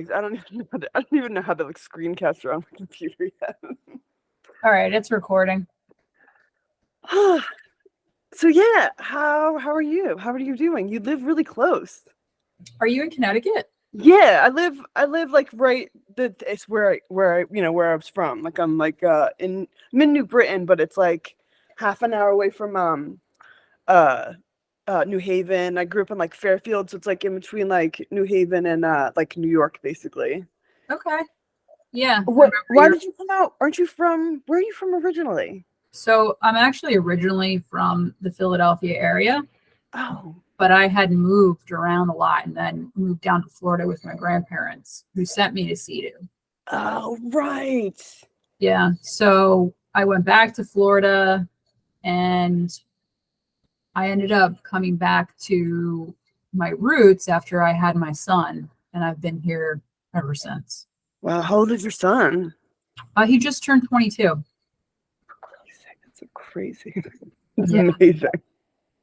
I don't even know how to like screencaster on my computer yet. All right, it's recording. So yeah, how are you? How are you doing? You live really close. Are you in Connecticut? Yeah, I live like it's where I was from. Like I'm in New Britain, but it's like half an hour away from uh New Haven. I grew up in like Fairfield, so it's like in between like New Haven and like New York basically. Okay. Yeah. I What remember why you. did you come out? Aren't you from where are you from originally? So I'm actually originally from the Philadelphia area, Oh, but I had moved around a lot and then moved down to Florida with my grandparents who sent me to CEDU. oh right. Yeah. So I went back to Florida and I ended up coming back to my roots after I had my son, and I've been here ever since. Wow, how old is your son? He just turned 22. That's so crazy. It's Yeah, amazing.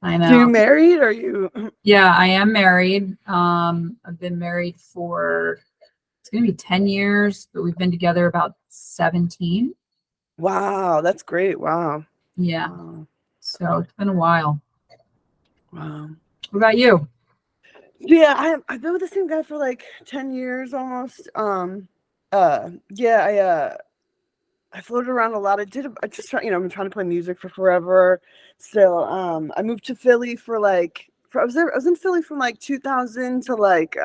I So you know. married? Or are you? Yeah, I am married. I've been married for it's gonna be 10 years, but we've been together about 17. Wow, that's great. Wow. Yeah, Wow. so it's been a while. Wow. What about you? Yeah, I've been with the same guy for like 10 years almost. Yeah, I floated around a lot. I just try, I'm trying to play music for forever. Still, I moved to Philly for like I was in Philly from like 2000 to like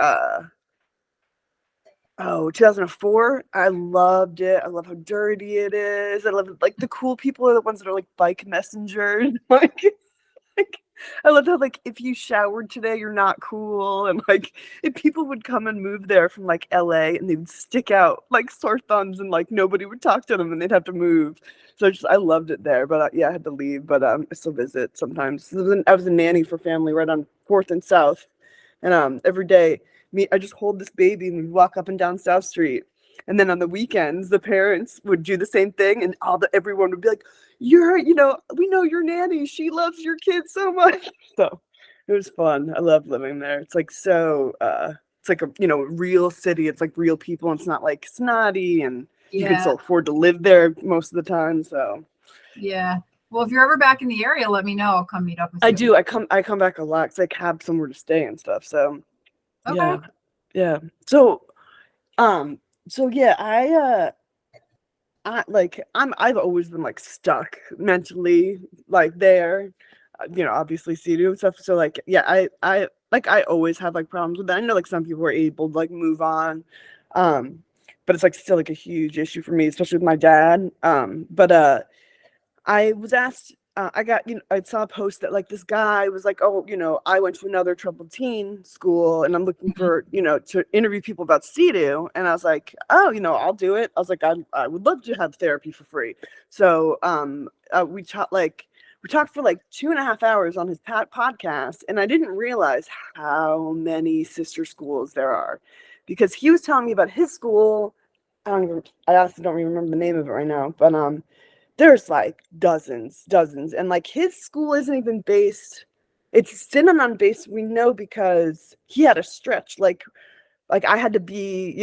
2004. I loved it. I love how dirty it is. I love like the cool people are the ones that are like bike messengers. Like I love how like if you showered today, you're not cool. And like if people would come and move there from like LA and they would stick out like sore thumbs and like nobody would talk to them and they'd have to move. So I loved it there. But yeah, I had to leave. But I still visit sometimes. I was a nanny for family right on 4th and South. And every day I just hold this baby and we walk up and down South Street. And then on the weekends, the parents would do the same thing, and everyone would be like, we know your nanny. She loves your kids so much. So it was fun. I love living there. It's like it's like a real city. It's like real people. And it's not like snotty, and you can Yeah, still afford to live there most of the time. So yeah. Well, if you're ever back in the area, let me know. I'll come meet up with I you. do. I come back a lot because I have somewhere to stay and stuff. So Okay. yeah, yeah. Um, so yeah, I've always been like stuck mentally, like there, obviously CEDU and stuff. So like, yeah, I always have like problems with that. I know like some people are able to like move on, um, but it's like still like a huge issue for me, especially with my dad. But I was asked, I saw a post that like this guy was like, oh, I went to another troubled teen school and I'm looking Mhm. for, to interview people about CEDU. And I was like, oh, I'll do it. I was like, I would love to have therapy for free. So we talked for like 2.5 hours on his podcast. And I didn't realize how many sister schools there are because he was telling me about his school. I honestly don't even remember the name of it right now, but there's like dozens, and like his school isn't even based. It's Cinnamon based. We know because he had a stretch. Like I had to be,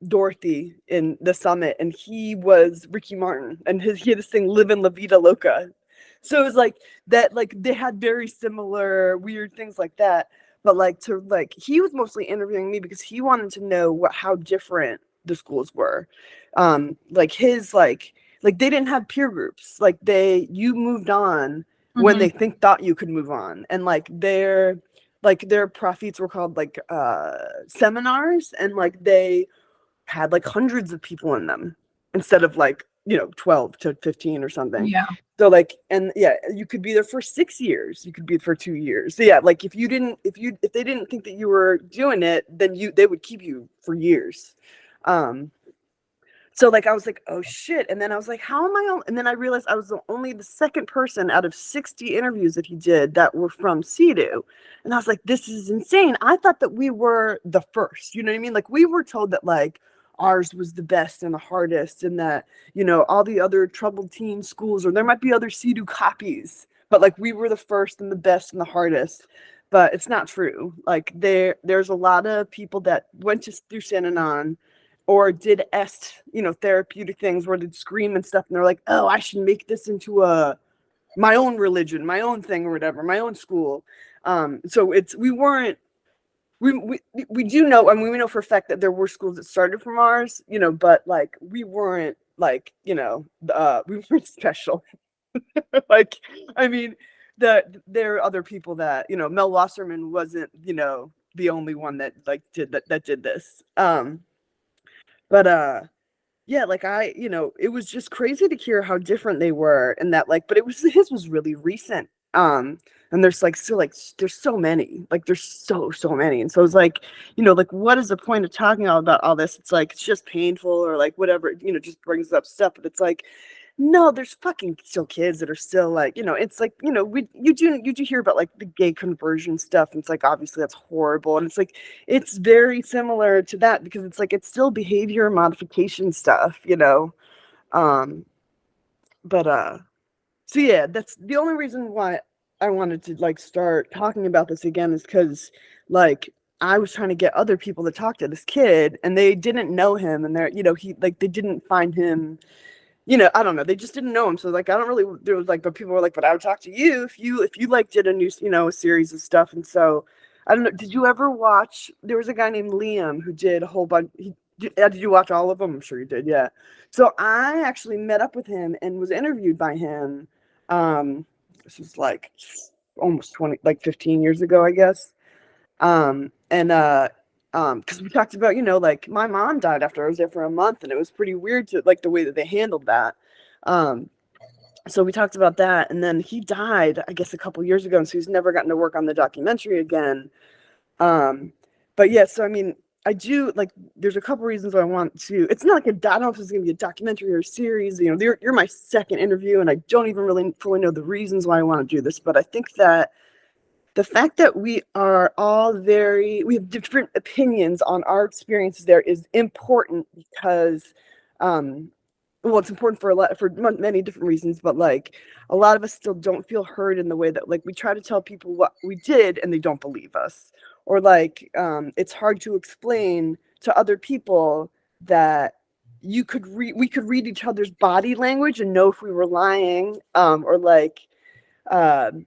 Dorothy in the Summit, and he was Ricky Martin, and he had this thing "Live in La Vida Loca." So it was like that. Like they had very similar weird things like that. But he was mostly interviewing me because he wanted to know how different the schools were. Like his like they didn't have peer groups. Like you moved on when Mhm. they thought you could move on, and their profits were called like seminars, and like they had like hundreds of people in them instead of like 12 to 15 or something. Yeah. So like, and yeah, you could be there for 6 years, you could be for 2 years. So yeah, like if they didn't think that you were doing it, then they would keep you for years. um so like I was like, oh shit. And then I was like, how am I on? And then I realized I was only the second person out of 60 interviews that he did that were from CEDU. And I was like, this is insane. I thought that we were the first, you know what I mean? Like we were told that like ours was the best and the hardest, and that, all the other troubled teen schools, or there might be other CEDU copies, but like we were the first and the best and the hardest. but it's not true. Like there's a lot of people that went through Synanon or did therapeutic things where they'd scream and stuff, and they're like, oh, I should make this into my own religion, my own thing or whatever, my own school. So we weren't we do know, I mean, we know for a fact that there were schools that started from ours, but like we weren't like, we weren't special. Like, I mean, there are other people that, Mel Wasserman wasn't, the only one that like that did this. But yeah, like it was just crazy to hear how different they were, and that like, but his was really recent. And there's like still like there's so many, like there's so many, and so it's like, like what is the point of talking all about all this? It's like it's just painful or like whatever, just brings up stuff. But it's like, no, there's fucking still kids that are still like, it's like, you do hear about like the gay conversion stuff, and it's like obviously that's horrible, and it's like it's very similar to that because it's like it's still behavior modification stuff, um but so yeah, that's the only reason why I wanted to like start talking about this again, is because like I was trying to get other people to talk to this kid, and they didn't know him, and they're, he like they didn't find him, I don't know. They just didn't know him. So like, I don't really, there was like, but people were like, but I would talk to you if you like did a new, a series of stuff. And so I don't know. Did you ever watch, there was a guy named Liam who did a whole bunch. Did you watch all of them? I'm sure you did. Yeah. So I actually met up with him and was interviewed by him. This was like almost 20, like 15 years ago, I guess. And because we talked about, like my mom died after I was there for a month, and it was pretty weird to like the way that they handled that. Um, so we talked about that, and then he died, I guess, a couple years ago, and so he's never gotten to work on the documentary again. Um, but yeah, so I mean, I do like. There's a couple reasons why I want to. It's not like I don't know if it's going to be a documentary or a series. You're my second interview, and I don't even really fully know the reasons why I want to do this, but I think that the fact that we have different opinions on our experiences there is important because, well, it's important for many different reasons, but like a lot of us still don't feel heard in the way that like we try to tell people what we did and they don't believe us, or like it's hard to explain to other people that we could read each other's body language and know if we were lying, or like. Um,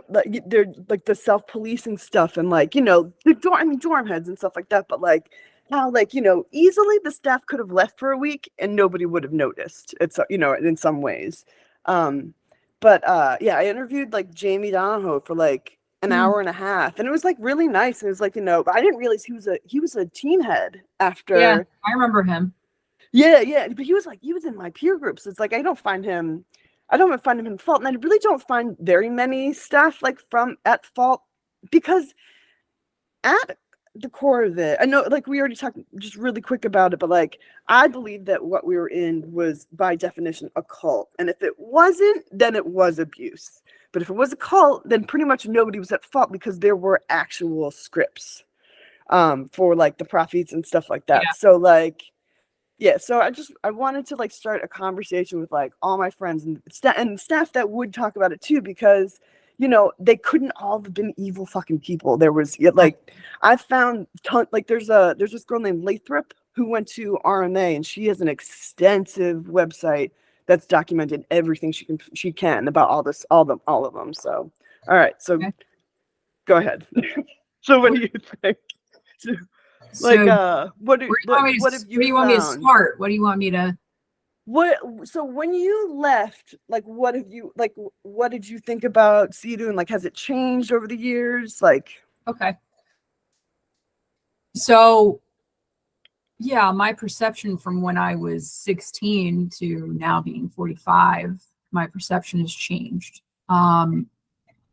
like they're like the self-policing stuff, and like, dorm heads and stuff like that, but like how like, easily the staff could have left for a week and nobody would have noticed. It's, in some ways. Um, but yeah, I interviewed like Jamie Donahoe for like an Mm, hour and a half, and it was like really nice. And it was like, but I didn't realize he was a team head yeah, after. I remember him. Yeah, but he was in my peer group, so it's like I don't find him in fault, and I really don't find very many staff like from at fault, because at the core of it, I know like we already talked just really quick about it, but like I believe that what we were in was by definition a cult, and if it wasn't, then it was abuse. But if it was a cult, then pretty much nobody was at fault because there were actual scripts for like the prophets and stuff like that. Yeah. So like, yeah, so I wanted to like start a conversation with like all my friends and staff that would talk about it too, because they couldn't all have been evil fucking people. There was, yeah, Right. like I found like there's this girl named Lathrop who went to RMA, and she has an extensive website that's documented everything she can about all of them. So all right, so Okay. go ahead. So what What, do you think? Like, so what have where you do you want me to found? start? What do you want me to? What so when you left, like what did you think about CEDU, and like has it changed over the years? Like, Okay. So yeah, my perception from when I was 16 to now being 45, my perception has changed.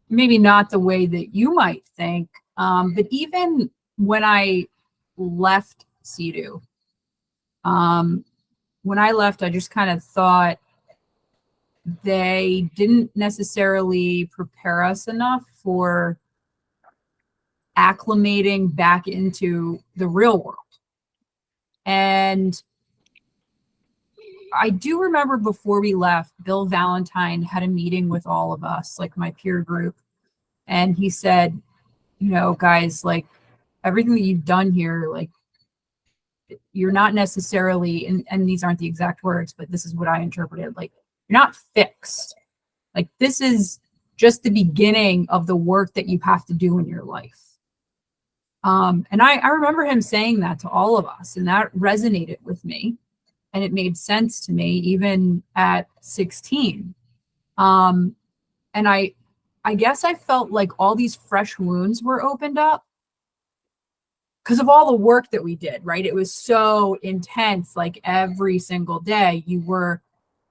Maybe not the way that you might think, but even when I left CEDU, when I left, I just kind of thought they didn't necessarily prepare us enough for acclimating back into the real world. And I do remember before we left, Bill Valentine had a meeting with all of us, like my peer group. And he said, guys, like everything that you've done here, like you're not necessarily, and these aren't the exact words, but this is what I interpreted, like you're not fixed. Like this is just the beginning of the work that you have to do in your life. And I remember him saying that to all of us, and that resonated with me, and it made sense to me even at 16. And I guess I felt like all these fresh wounds were opened up because of all the work that we did, right? It was so intense. Like every single day you were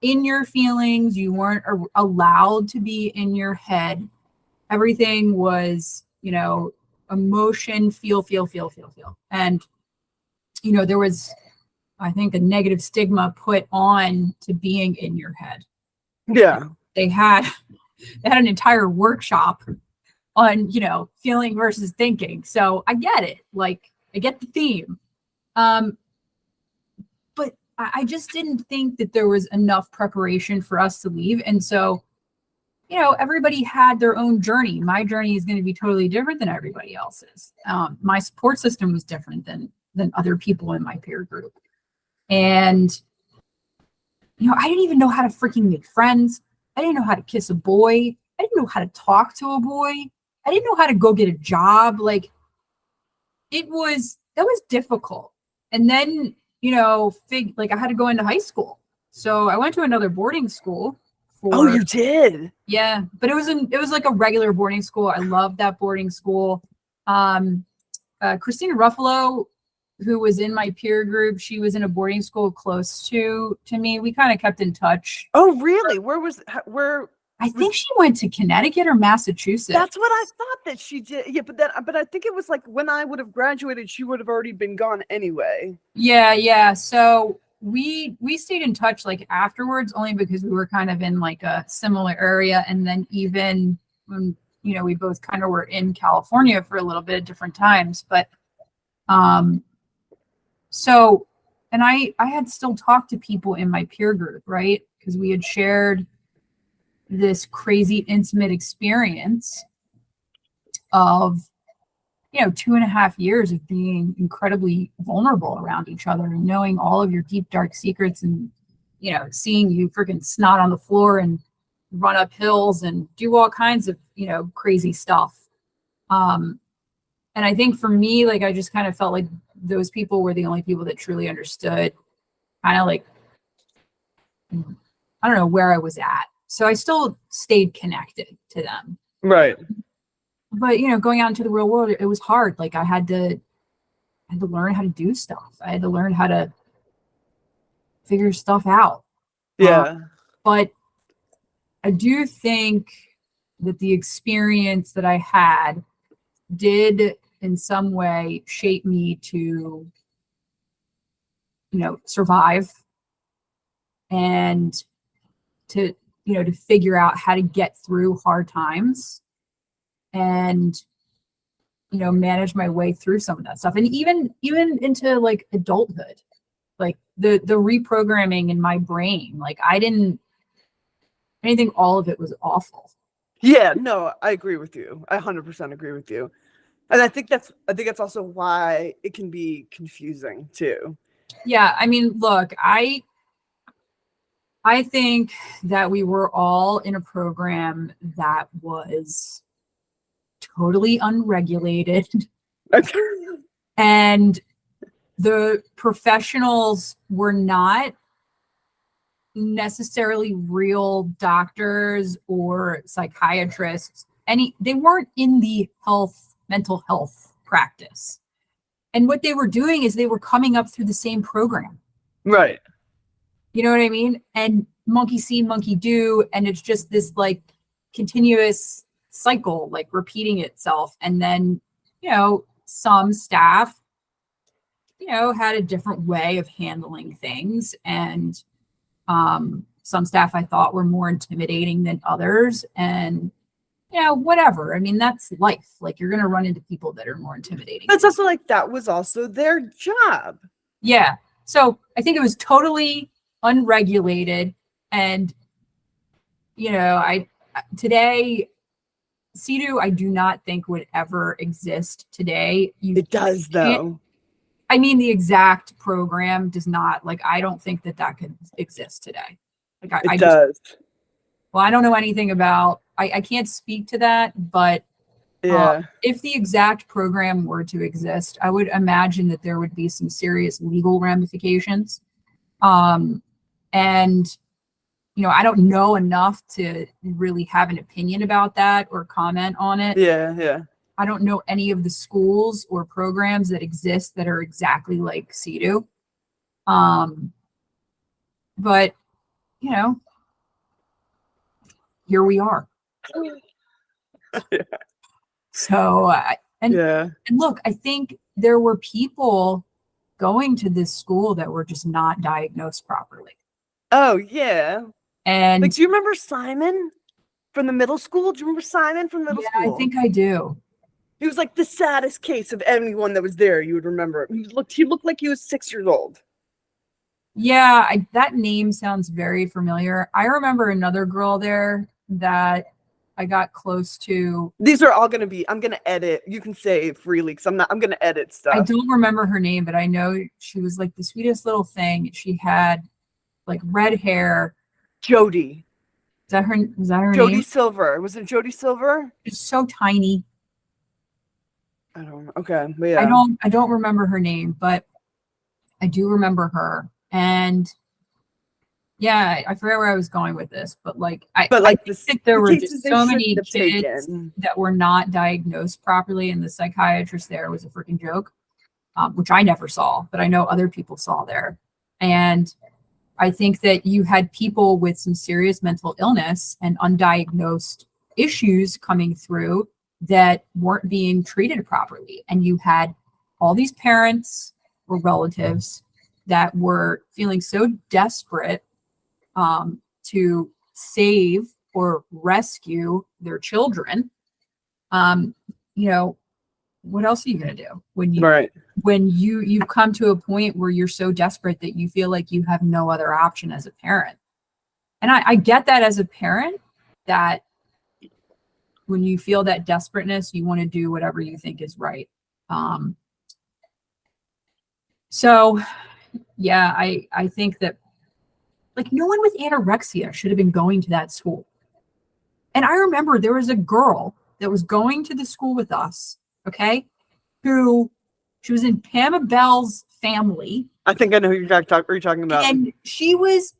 in your feelings, you weren't allowed to be in your head. Everything was, emotion, feel. And, there was, I think, a negative stigma put on to being in your head. Yeah. They had an entire workshop on, feeling versus thinking. So I get it. Like I get the theme. But I just didn't think that there was enough preparation for us to leave. And so, everybody had their own journey. My journey is going to be totally different than everybody else's. My support system was different than other people in my peer group. And, I didn't even know how to freaking make friends. I didn't know how to kiss a boy. I didn't know how to talk to a boy. I didn't know how to go get a job. Like that was difficult. And then, I had to go into high school. So I went to another boarding school Oh, you did? Yeah, but it was like a regular boarding school. I loved that boarding school. Christina Ruffalo, who was in my peer group, she was in a boarding school close to me. We kind of kept in touch. Oh, really? I think she went to Connecticut or Massachusetts. That's what I thought that she did. Yeah, but I think it was like when I would have graduated, she would have already been gone anyway. Yeah. So we stayed in touch like afterwards, only because we were kind of in like a similar area. And then even when, we both kind of were in California for a little bit at different times, but, so, and I had still talked to people in my peer group, right? Because we had shared this crazy intimate experience of 2.5 years of being incredibly vulnerable around each other and knowing all of your deep, dark secrets and, seeing you freaking snot on the floor and run up hills and do all kinds of, crazy stuff. And I think for me, like, I just kind of felt like those people were the only people that truly understood kind of like, I don't know where I was at. So I still stayed connected to them. Right. But, going out into the real world, it was hard. Like I had to learn how to do stuff. I had to learn how to figure stuff out. Yeah. But I do think that the experience that I had did in some way shape me to, survive and to, to figure out how to get through hard times and, manage my way through some of that stuff. And even into like adulthood, like the reprogramming in my brain, like I didn't think all of it was awful. Yeah, no, I agree with you. I 100% agree with you. And I think that's also why it can be confusing too. Yeah, I mean, look, I think that we were all in a program that was totally unregulated. And the professionals were not necessarily real doctors or psychiatrists. They weren't in the mental health practice. And what they were doing is they were coming up through the same program. Right. You know what I mean? And monkey see, monkey do. And it's just this like continuous cycle, like repeating itself. And then, some staff, had a different way of handling things. And some staff I thought were more intimidating than others. And, whatever. I mean, that's life. Like you're going to run into people that are more intimidating. It's also like that was also their job. Yeah. So I think it was totally unregulated. And, today CEDU, I do not think would ever exist today. It does can't, though. I mean, the exact program does not, like, I don't think that that could exist today. Like, It I just, does. well, I don't know anything about, I can't speak to that, but Yeah. if the exact program were to exist, I would imagine that there would be some serious legal ramifications. Um, and, you know, I don't know enough to really have an opinion about that or comment on it. Yeah. Yeah. I don't know any of the schools or programs that exist that are exactly like CEDU. Um, but, you know, here we are. So, Yeah. and look, I think there were people going to this school that were just not diagnosed properly. Oh yeah. Like, And do you remember Simon from the middle school? Do you remember Simon from middle yeah, I school? think I do. He was like the saddest case of anyone that was there. You would remember him. He looked like he was 6 years old. Yeah, that name sounds very familiar. I remember another girl there that I got close to. These are all gonna be. I'm gonna edit. You can say freely because I'm not. I'm gonna edit I stuff. don't remember her name, but I know she was like the sweetest little thing. She had like red hair. Jody. Is that her? Is that her Jody name? Silver. Was it Jody Silver? She's so tiny. I don't know. Okay, but yeah. I don't remember her name, but I do remember her. And yeah, I forget where I was going with this, but like But I like think that there the were cases just they so shouldn't many have kids taken. that were not diagnosed properly, and the psychiatrist there was a freaking joke, which I never saw, but I know other people saw there. And I think that you had people with some serious mental illness and undiagnosed issues coming through that weren't being treated properly. And you had all these parents or relatives that were feeling so desperate to save or rescue their children. Um, you know, what else are you going to do Right. when you come to a point where you're so desperate that you feel like you have no other option as a parent? And I get that as a parent, that when you feel that desperateness, you want to do whatever you think is right. So yeah, I think that, like, no one with anorexia should have been going to that school. And I remember there was a girl that was going to the school with us, okay, who she was in Pam Bell's family. I think I know who you're talking about. And she was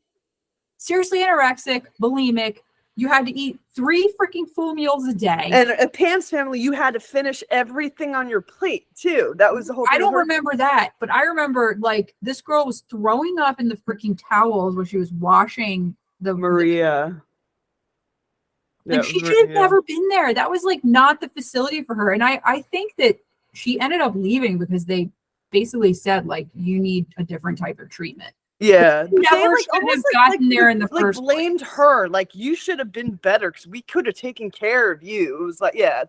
seriously anorexic, bulimic. You had to eat 3 freaking full meals a day. And at Pam's family, you had to finish everything on your plate too. That was the whole thing. I don't remember that, but I remember like this girl was throwing up in the freaking towels when she was washing the Maria. Like, she should have never been there. That was like not the facility for her. And I think that she ended up leaving because they basically said, like, you need a different type of treatment. Yeah, But they never should have gotten there in the first place. Blamed her, like, you should have been better because we could have taken care of you. It was like, yeah.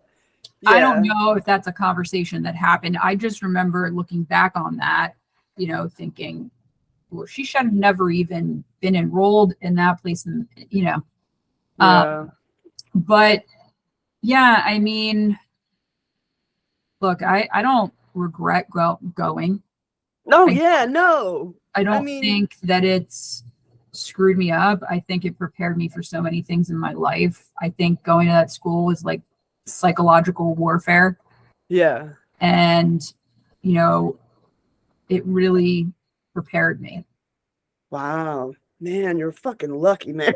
I don't know if that's a conversation that happened. I just remember looking back on that, you know, thinking, well, she should have never even been enrolled in that place, and you know. Yeah. But yeah, I mean, look, I don't regret going. No, yeah, no. I don't think that it's screwed me up. I think it prepared me for so many things in my life. I think going to that school was like psychological warfare. Yeah. And, you know, it really prepared me. Wow. Man, you're fucking lucky, man.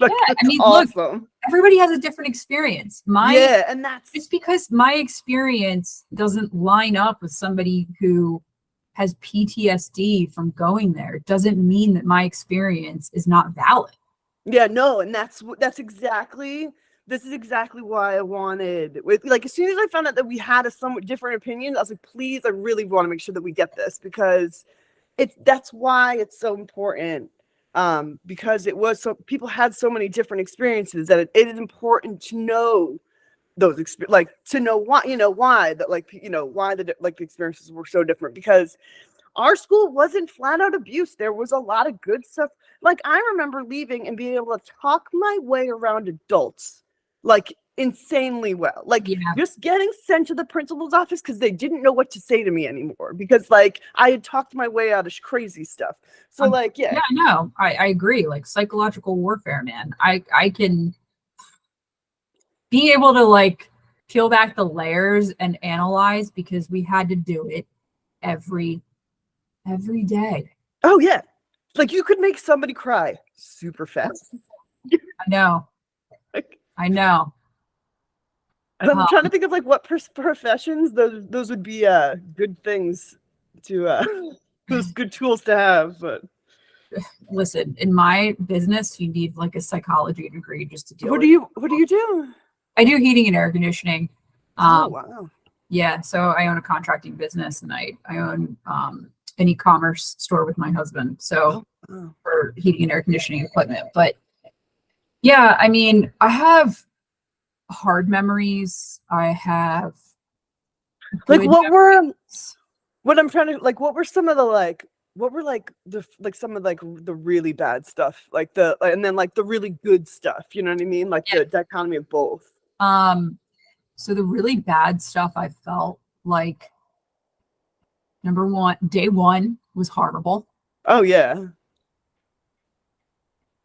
Like, yeah, I mean, awesome. Look, everybody has a different experience. And that's just because my experience doesn't line up with somebody who has PTSD from going there doesn't mean that my experience is not valid. Yeah, no, and this is exactly why I wanted, like, as soon as I found out that we had a somewhat different opinion, I was like, please, I really want to make sure that we get this, because that's why it's so important. Because people had so many different experiences that it is important to know those to know why that, like, why the experiences were so different, because our school wasn't flat out abuse. There was a lot of good stuff. Like, I remember leaving and being able to talk my way around adults, like, insanely well. Like Yeah. just getting sent to the principal's office because they didn't know what to say to me anymore because like I had talked my way out of crazy stuff. So like, yeah. Yeah, no, I agree. Like psychological warfare, man. I can be able to like peel back the layers and analyze because we had to do it every day. Oh yeah. Like you could make somebody cry super fast. I know. Like, I know. and I'm trying to Um, think of like what professions those would be good things to those good tools to have. But listen, in my business, you need like a psychology degree just to deal with. what do you do? I do heating and air conditioning. Oh Um, wow. yeah, so I own a contracting business and I own an e-commerce store with my husband. So Oh, wow. for heating and air conditioning equipment. But yeah, I mean, I have hard memories. I have Like good memories. what I'm trying to like what were some of the like what were like the like some of like the really bad stuff like the and then like the really good stuff, you know what I mean, like Yeah. the dichotomy of both. So the really bad stuff I felt like number one, day one was horrible. Oh yeah.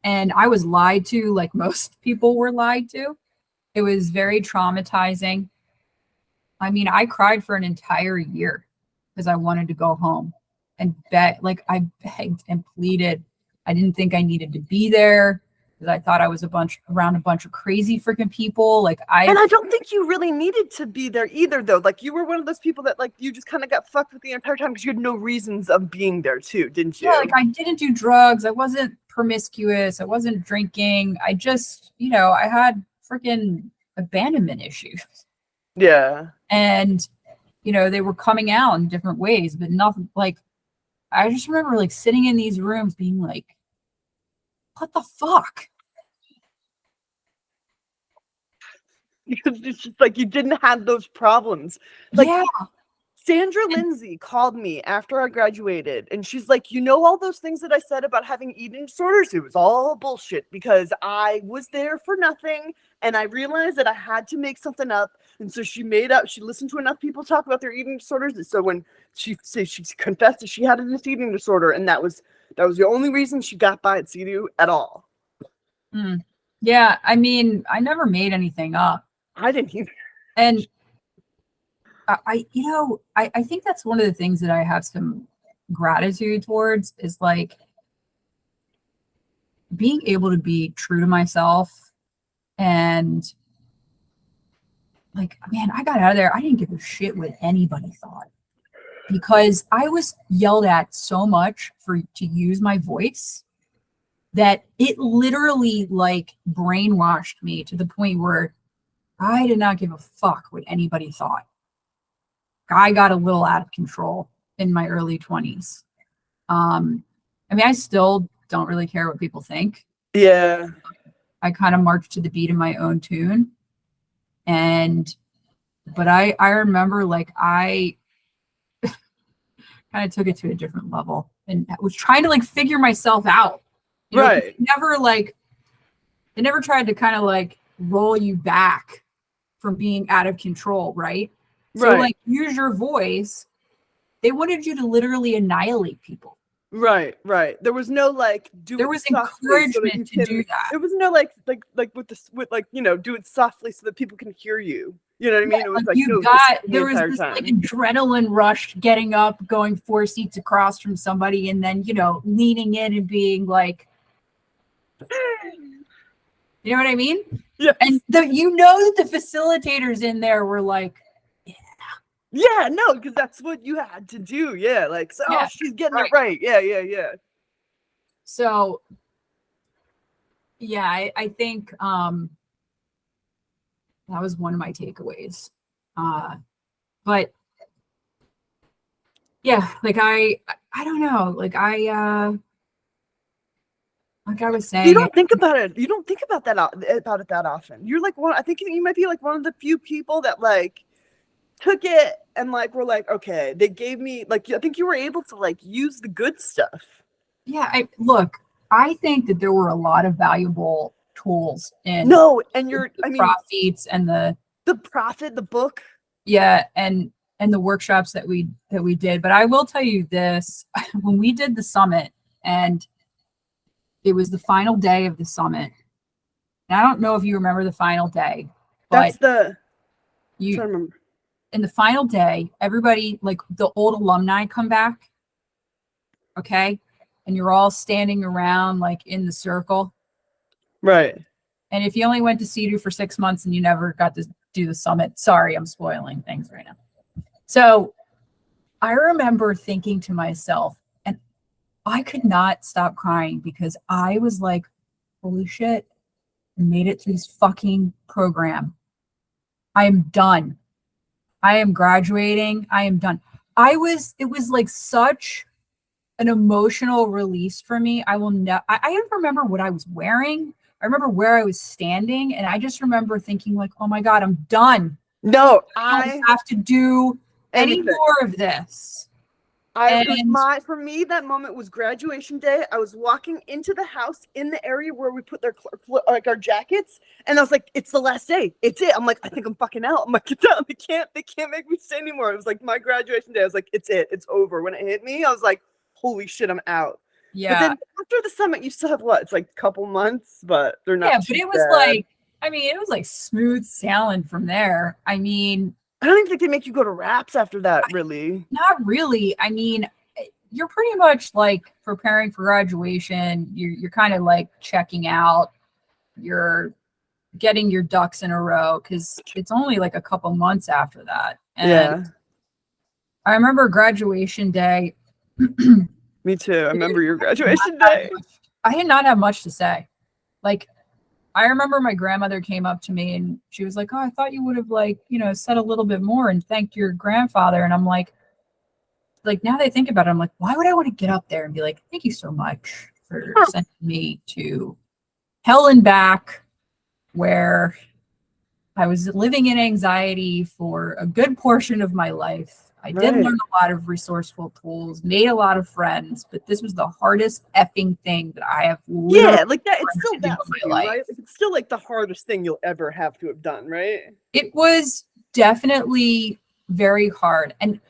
And I was lied to like most people were lied to. It was very traumatizing. I mean, I cried for an entire year because I wanted to go home and like I begged and pleaded. I didn't think I needed to be there because I thought I was around a bunch of crazy freaking people. Like And I don't think you really needed to be there either though. Like you were one of those people that like you just kind of got fucked with the entire time because you had no reasons of being there too, didn't yeah, like you? I didn't do drugs. I wasn't promiscuous. I wasn't drinking. I just, I had freaking abandonment issues. Yeah. And, they were coming out in different ways, but nothing like I just remember like sitting in these rooms being like, what the fuck? Because it's just like you didn't have those problems. Like Yeah. Sandra Lindsay called me after I graduated and she's like, you know, all those things that I said about having eating disorders, it was all bullshit because I was there for nothing and I realized that I had to make something up. And so she listened to enough people talk about their eating disorders. And so when she confessed that she had this eating disorder, and that was the only reason she got by at CEDU at all. Yeah. I mean, I never made anything up. I didn't either. And I think that's one of the things that I have some gratitude towards is like being able to be true to myself. And like, man, I got out of there. I didn't give a shit what anybody thought because I was yelled at so much to use my voice that it literally like brainwashed me to the point where I did not give a fuck what anybody thought. I got a little out of control in my early 20s. I mean, I still don't really care what people think. Yeah. I kind of march to the beat of my own tune. But I remember like I kind of took it to a different level and was trying to like figure myself out. Right. They never tried to kind of like roll you back from being out of control, right? So Right. like use your voice. They wanted you to literally annihilate people. Right. There was no like There was encouragement to do that. There was no like with like, you know, do it softly so that people can hear you. You know what I mean? It was like there was this like adrenaline rush getting up, going 4 seats across from somebody, and then leaning in and being like, you know what I mean? Yeah. And that the facilitators in there were like, yeah, no, because that's what you had to do. Yeah, like, so yeah, she's getting it right. Yeah. So, yeah, I think that was one of my takeaways. But yeah, like I don't know, like I was saying, you don't think about it. You don't think about it that often. You're like I think you might be like one of the few people that like took it and like were like, okay, they gave me like, I think you were able to like use the good stuff. Yeah, I think that there were a lot of valuable tools in No, and the I mean, profits and the Prophet, the book. yeah, and the workshops that we did. But I will tell you this, when we did the summit and it was the final day of the summit, and I don't know if you remember the final day, but That's the, I'm you trying to remember. in the final day, everybody, like the old alumni come back, okay? And you're all standing around like in the circle. Right. And if you only went to CEDU for 6 months and you never got to do the summit, sorry, I'm spoiling things right now. So I remember thinking to myself, and I could not stop crying because I was like, holy shit, I made it through this fucking program. I am done. I am graduating. I am done. It was like such an emotional release for me. I will never, I don't remember what I was wearing. I remember where I was standing. And I just remember thinking like, oh my God, I'm done. No, I don't have to do any anything. more of this. It was And for me, that moment was graduation day. I was walking into the house in the area where we put like our jackets, and I was like, "It's the last day. It's it." I'm like, "I think I'm fucking out." I'm like, They can't make me stay anymore." It was like my graduation day. I was like, "It's it. It's over." When it hit me, I was like, "Holy shit, I'm out." But yeah, then after the summit, you still have what? It's like a couple months, but they're not yeah, too but it was bad. like, I mean, it was like smooth sailing from there. I mean, I don't even think they make you go to wraps after that, really. not really. I mean, you're pretty much like preparing for graduation. You're kind of like checking out. You're getting your ducks in a row because it's only like a couple months after that. And Yeah, I remember graduation day. me too. I remember your graduation day. I did not have much to say. Like, I remember my grandmother came up to me and she was like, "Oh, I thought you would have like, said a little bit more and thanked your grandfather." And I'm like, now that I think about it, I'm like, why would I want to get up there and be like, "Thank you so much for sending me to hell and back," where I was living in anxiety for a good portion of my life. I did Right. learn a lot of resourceful tools, made a lot of friends, but this was the hardest effing thing that I have literally Yeah, like that. It's learned still to do that for in my you, life. right? Like, it's still like the hardest thing you'll ever have to have done, right? It was definitely very hard. And,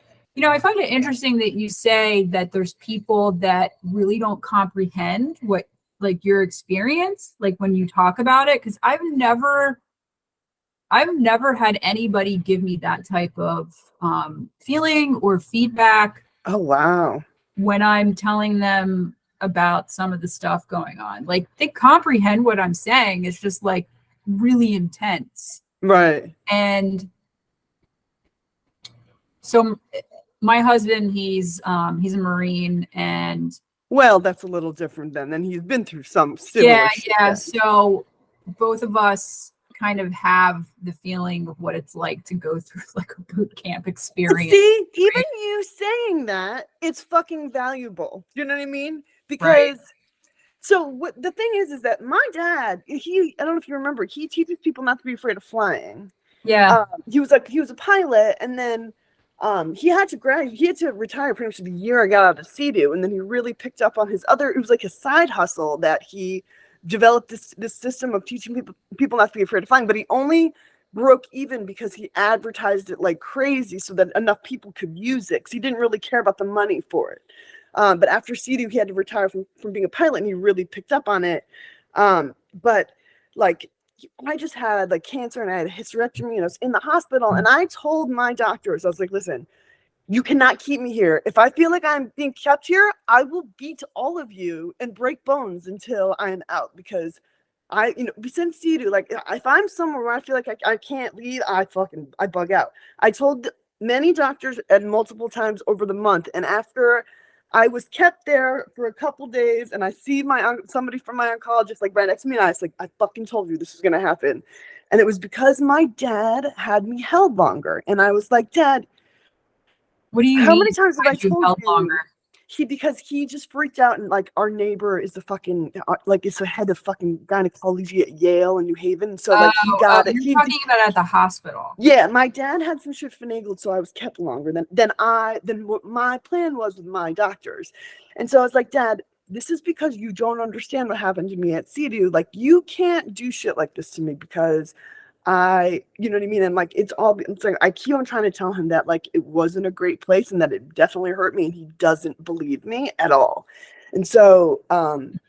I find it interesting that you say that there's people that really don't comprehend what, like, your experience, like when you talk about it, because I've never had anybody give me that type of feeling or feedback Oh wow. when I'm telling them about some of the stuff going on. Like they comprehend what I'm saying. It's just like really intense. Right. And so my husband, he's a Marine, and Well, that's a little different then. He's been through some yeah, similar shit yeah. then. So both of us kind of have the feeling of what it's like to go through like a boot camp But experience. see, even you saying that, it's fucking valuable. Do you know what I mean? Right. Because so what the thing is that my dad, I don't know if you remember, he teaches people not to be afraid of flying. Yeah. He was a pilot, and then he had to retire pretty much the year I got out of CEDU, and then he really picked up on it was like his side hustle that he developed this system of teaching people not to be afraid of flying, but he only broke even because he advertised it like crazy so that enough people could use it, because he didn't really care about the money for it. But after CEDU, he had to retire from being a pilot, and he really picked up on it. But like, I just had like cancer and I had a hysterectomy and I was in the hospital, and I told my doctors, I was like, "Listen, you cannot keep me here. If I feel like I'm being kept here, I will beat all of you and break bones until I am out, because since CEDU, like if I'm somewhere where I feel like I can't leave, I bug out." I told many doctors at multiple times over the month, and after I was kept there for a couple days, and I see somebody from my oncologist like right next to me, and I was like, "I fucking told you this was gonna happen," and it was because my dad had me held longer, and I was like, "Dad, What do you how mean? many times have I Had you told held longer? you?" Because he just freaked out, and like our neighbor is is the head of fucking gynecology at Yale and New Haven, so like he Oh, got it. you're talking about at the hospital. Yeah, my dad had some shit finagled, so I was kept longer than what my plan was with my doctors. And so I was like, "Dad, this is because you don't understand what happened to me at CEDU. Like, you can't do shit like this to me because you know what I mean? And like, it's like, I keep on trying to tell him that like, it wasn't a great place and that it definitely hurt me, and he doesn't believe me at all. And so,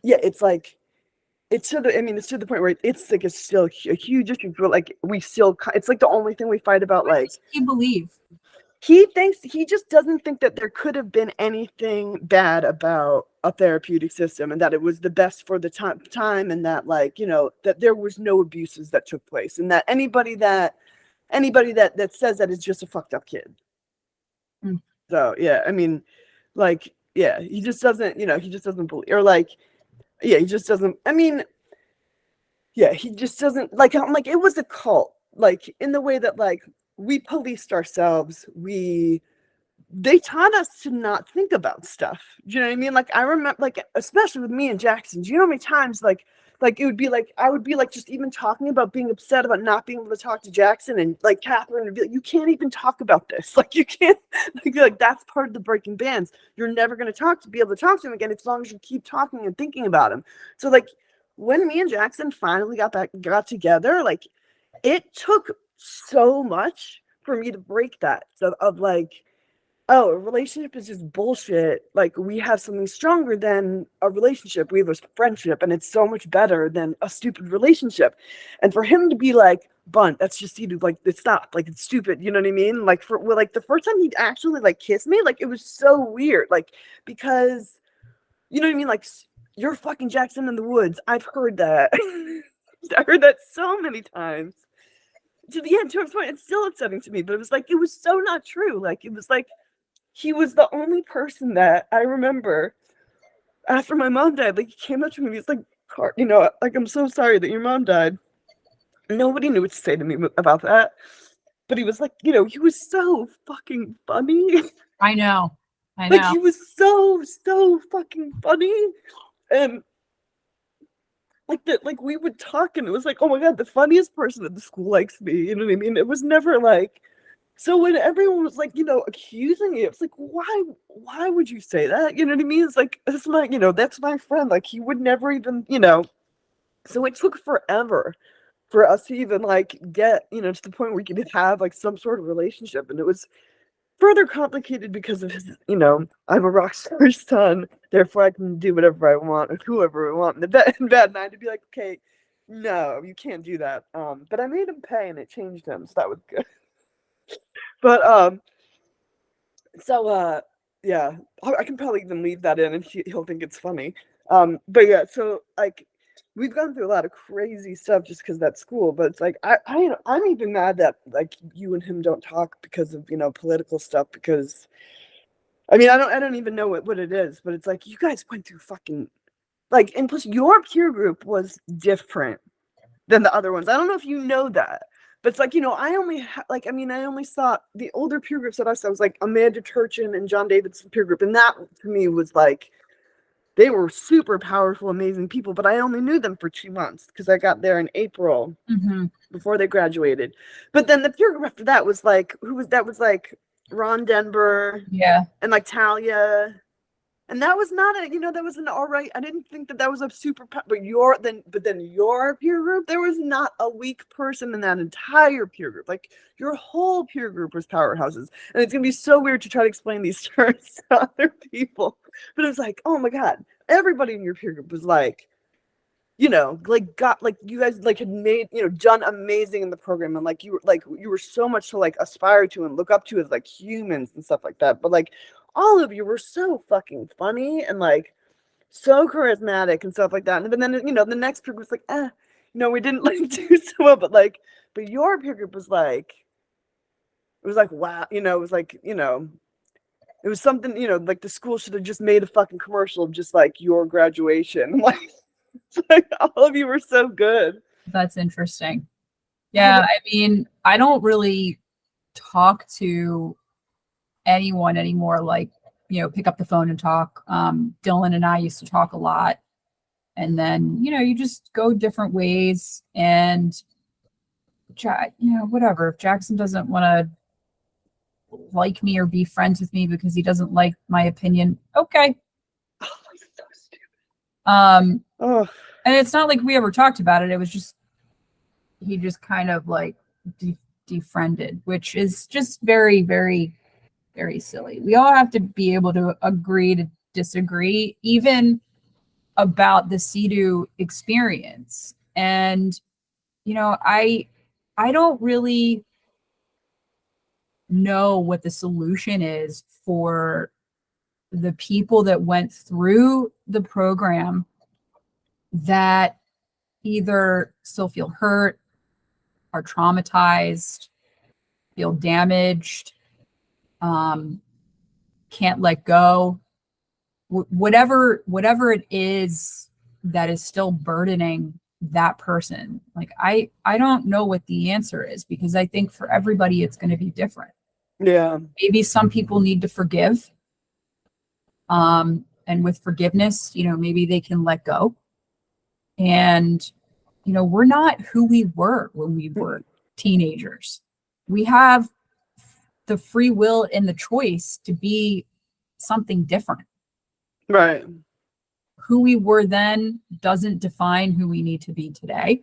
yeah, it's like, it's to the, I mean, it's to the point where it's like, it's still a huge issue, but like, we still, it's like the only thing we fight about. What Like, does he believe? he just doesn't think that there could have been anything bad about a therapeutic system, and that it was the best for the time, and that, like, you know, that there was no abuses that took place, and that anybody that says that is just a fucked up kid. Mm. So yeah, I mean, like, yeah, he just doesn't, you know, he just doesn't believe, or like, yeah, he just doesn't, I mean, yeah, he just doesn't, like, I'm like, it was a cult, like, in the way that, like, we policed ourselves, they taught us to not think about stuff. Do you know what I mean? Like, I remember, like, especially with me and Jackson, do you know how many times, like it would be like, I would be like, just even talking about being upset about not being able to talk to Jackson, and like Catherine would be like, you can't even talk about this. Like, you can't, like that's part of the breaking bands. You're never going to be able to talk to him again as long as you keep talking and thinking about him. So like, when me and Jackson finally got together, like, it took so much for me to break that. So of like, oh, a relationship is just bullshit. Like, we have something stronger than a relationship. We have a friendship, and it's so much better than a stupid relationship. And for him to be like, Bunt, that's just you, like, it's not, like, it's stupid. You know what I mean? Like, like, the first time he actually like kissed me, like, it was so weird. Like, because, you know what I mean? Like, you're fucking Jackson in the woods. I've heard that. I heard that so many times. To the end, to a point, it's still upsetting to me. But it was like, it was so not true. Like, it was like, he was the only person that I remember after my mom died. Like, he came up to me and he's like, you know, like, I'm so sorry that your mom died. Nobody knew what to say to me about that. But he was like, you know, he was so fucking funny. I know. I Like, know. he was so fucking funny. And like that, like, we would talk and it was like, oh my God, the funniest person at the school likes me. You know what I mean? It was never like, so when everyone was like, you know, accusing me, it's like, why would you say that? You know what I mean? It's like, that's my, you know, that's my friend. Like, he would never even, you know. So it took forever for us to even like get, you know, to the point where we could have like some sort of relationship. And it was further complicated because of his, you know, I'm a rock star's son, therefore I can do whatever I want with whoever I want. And bad night to be like, okay, no, you can't do that. But I made him pay and it changed him, so that was good. But so yeah, I can probably even leave that in and he'll think it's funny. But yeah, so like, we've gone through a lot of crazy stuff just because that's school. But it's like, I'm even mad that like you and him don't talk because of, you know, political stuff. Because I mean, I don't even know what it is, but it's like, you guys went through fucking, like, and plus your peer group was different than the other ones. I don't know if you know that, but it's like, you know, I only I mean, I only saw the older peer groups that I saw was like Amanda Turchin and John Davidson peer group, and that to me was like, they were super powerful, amazing people, but I only knew them for 2 months because I got there in April before they graduated. But then the peer group after that was like, who was that? Was like Ron Denver, Yeah. and like Talia. And that was not a, you know, that was an all right. I didn't think that was a super, but then your peer group, there was not a weak person in that entire peer group. Like, your whole peer group was powerhouses. And it's going to be so weird to try to explain these terms to other people. But it was like, oh my God, everybody in your peer group was like, you know, like, got, like, you guys like had made, you know, done amazing in the program, and like, you were so much to like aspire to and look up to as like humans and stuff like that. But like, all of you were so fucking funny and like so charismatic and stuff like that. And then, you know, the next peer group was like, you know, we didn't like do so well, but like, but your peer group was like, it was like, wow, you know, it was like, you know, it was something, you know, like the school should have just made a fucking commercial of just like your graduation. Like, all of you were so good. That's interesting. Yeah, I mean, I don't really talk to anyone anymore. Like, you know, pick up the phone and talk. Dylan and I used to talk a lot, and then, you know, you just go different ways, and you know, whatever. If Jackson doesn't want to like me or be friends with me because he doesn't like my opinion, okay. Oh, so stupid. Oh, And it's not like we ever talked about it. It was just, he just kind of like defriended, which is just very, very, very silly. We all have to be able to agree to disagree, even about the CEDU experience. And, I don't really know what the solution is for the people that went through the program that either still feel hurt, are traumatized, feel damaged, um, can't let go, whatever it is that is still burdening that person. Like I don't know what the answer is, because I think for everybody it's going to be different. yeah. Maybe some people need to forgive, and with forgiveness, maybe they can let go. And we're not who we were when we were teenagers. We have the free will and the choice to be something different. Right. Who we were then doesn't define who we need to be today.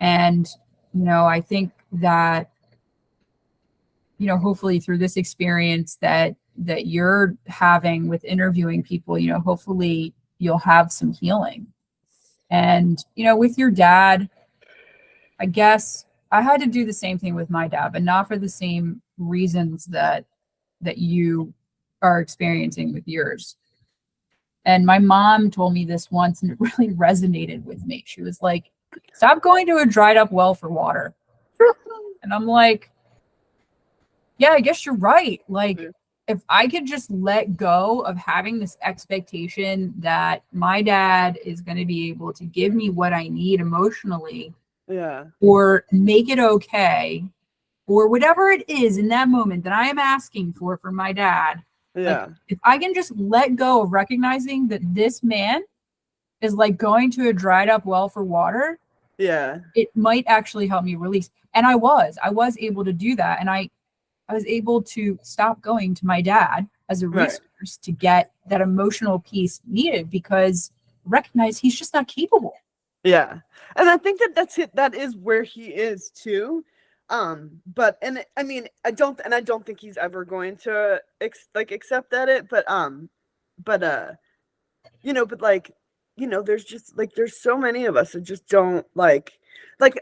And, I think that, hopefully through this experience that you're having with interviewing people, hopefully you'll have some healing. And, with your dad, I guess I had to do the same thing with my dad, but not for the same reasons that you are experiencing with yours. And my mom told me this once, and it really resonated with me. She was like, "Stop going to a dried up well for water." And I'm like, "Yeah, I guess you're right." Like, if I could just let go of having this expectation that my dad is going to be able to give me what I need emotionally, Yeah. or make it okay, or whatever it is in that moment that I am asking for my dad, like, Yeah. if I can just let go of recognizing that this man is like going to a dried up well for water, Yeah. it might actually help me release. And I was able to do that. And I was able to stop going to my dad as a Right. resource to get that emotional piece needed, because recognize he's just not capable. Yeah. And I think that that's it. That is where he is too. But and I mean, I don't think he's ever going to accept that it, but but like, there's just like there's so many of us that just don't like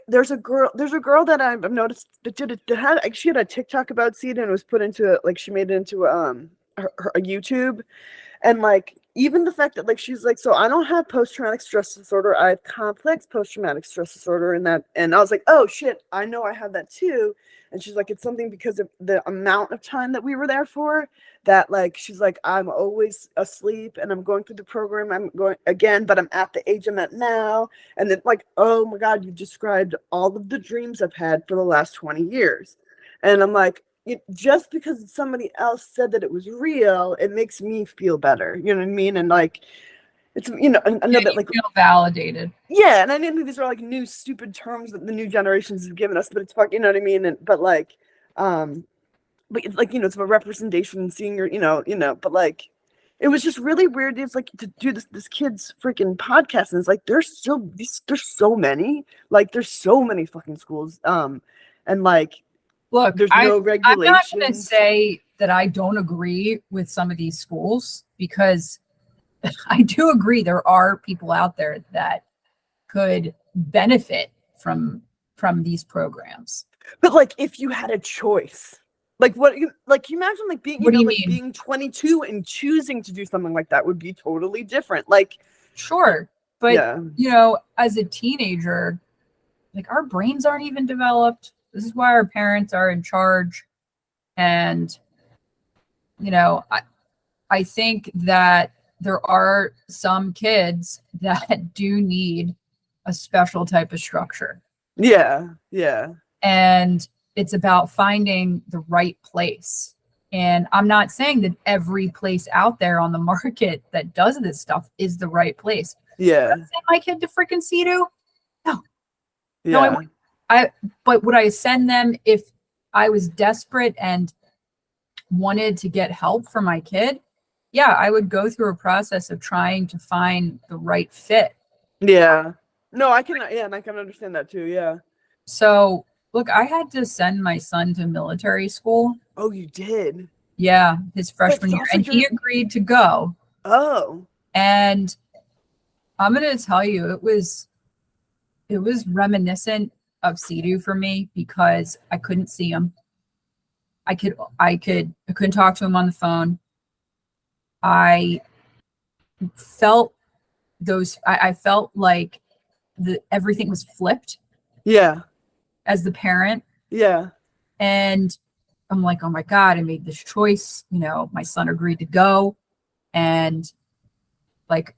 there's a girl that I've noticed that she had a TikTok about seed and was put into like she made it into a YouTube. And like even the fact that like she's like, so I don't have post-traumatic stress disorder, I have complex post-traumatic stress disorder, and I was like, oh shit, I know I have that too. And she's like, it's something because of the amount of time that we were there for, that like she's like, I'm always asleep and I'm going through the program, I'm going again, but I'm at the age I'm at now. And then like, oh my god, you described all of the dreams I've had for the last 20 years. And I'm like, just because somebody else said that it was real, it makes me feel better. You know what I mean? And like, it's I know Yeah, that you like feel validated. yeah, and I know these are like new stupid terms that the new generations have given us, but it's fuck, you know what I mean? And but like, but it's like it's a representation and seeing your but like. It was just really weird. It's like to do this kid's freaking podcast, and it's like there's so many, like there's so many fucking schools, and like Look, there's no I'm not going to regulations. say that I don't agree with some of these schools, because I do agree there are people out there that could benefit from these programs. But like, if you had a choice, like what you like, you imagine like being, What do you like mean? being 22 and choosing to do something like that would be totally different. Like, Sure, but yeah, as a teenager, like, our brains aren't even developed. This is why our parents are in charge. And I think that there are some kids that do need a special type of structure. yeah, yeah, And it's about finding the right place. And I'm not saying that every place out there on the market that does this stuff is the right place. Would I yeah, send my kid to freaking CEDU? No, no, I yeah, wouldn't. But would I send them if I was desperate and wanted to get help for my kid? yeah, I would go through a process of trying to find the right fit. Yeah. No, I can, yeah, and I can understand that too. Yeah. So, look, I had to send my son to military school. Oh, you did? Yeah, his freshman That's year, also and he your, agreed to go. oh, And I'm going to tell you, it was reminiscent of CEDU for me because I couldn't see him. I couldn't talk to him on the phone. I felt I felt like everything was flipped yeah. as the parent. Yeah. And I'm like, oh my God, I made this choice. My son agreed to go. And like,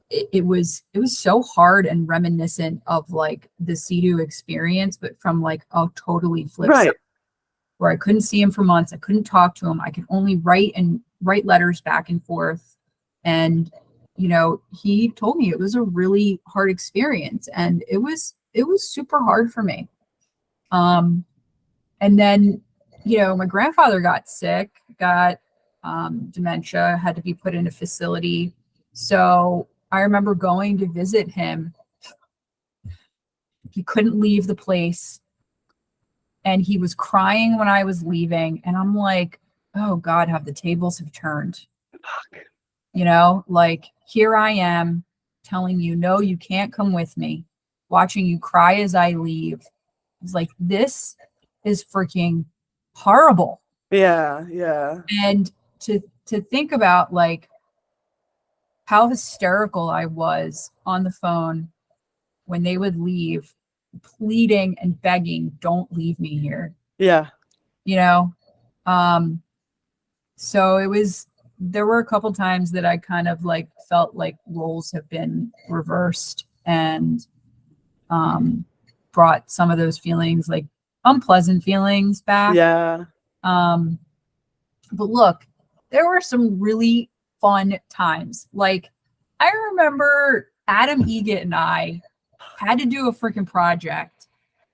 it was so hard and reminiscent of like the CEDU experience, but from like a totally flip side, Right. where I couldn't see him for months. I couldn't talk to him. I could only write letters back and forth. And, he told me it was a really hard experience, and it was super hard for me. Um, and then, my grandfather got sick, got dementia, had to be put in a facility. So I remember going to visit him. He couldn't leave the place, and he was crying when I was leaving. And I'm like, oh God, have the tables have turned? Fuck. Like, here I am telling you, no, you can't come with me, watching you cry as I leave. It's like, this is freaking horrible. Yeah. Yeah. And to think about like how hysterical I was on the phone when they would leave, pleading and begging, don't leave me here. Yeah. you know um so there were a couple times that I kind of like felt like roles have been reversed, and um brought some of those feelings, like unpleasant feelings, back. Yeah. um but look, there were some really fun times. Like, I remember Adam Egett and I had to do a freaking project,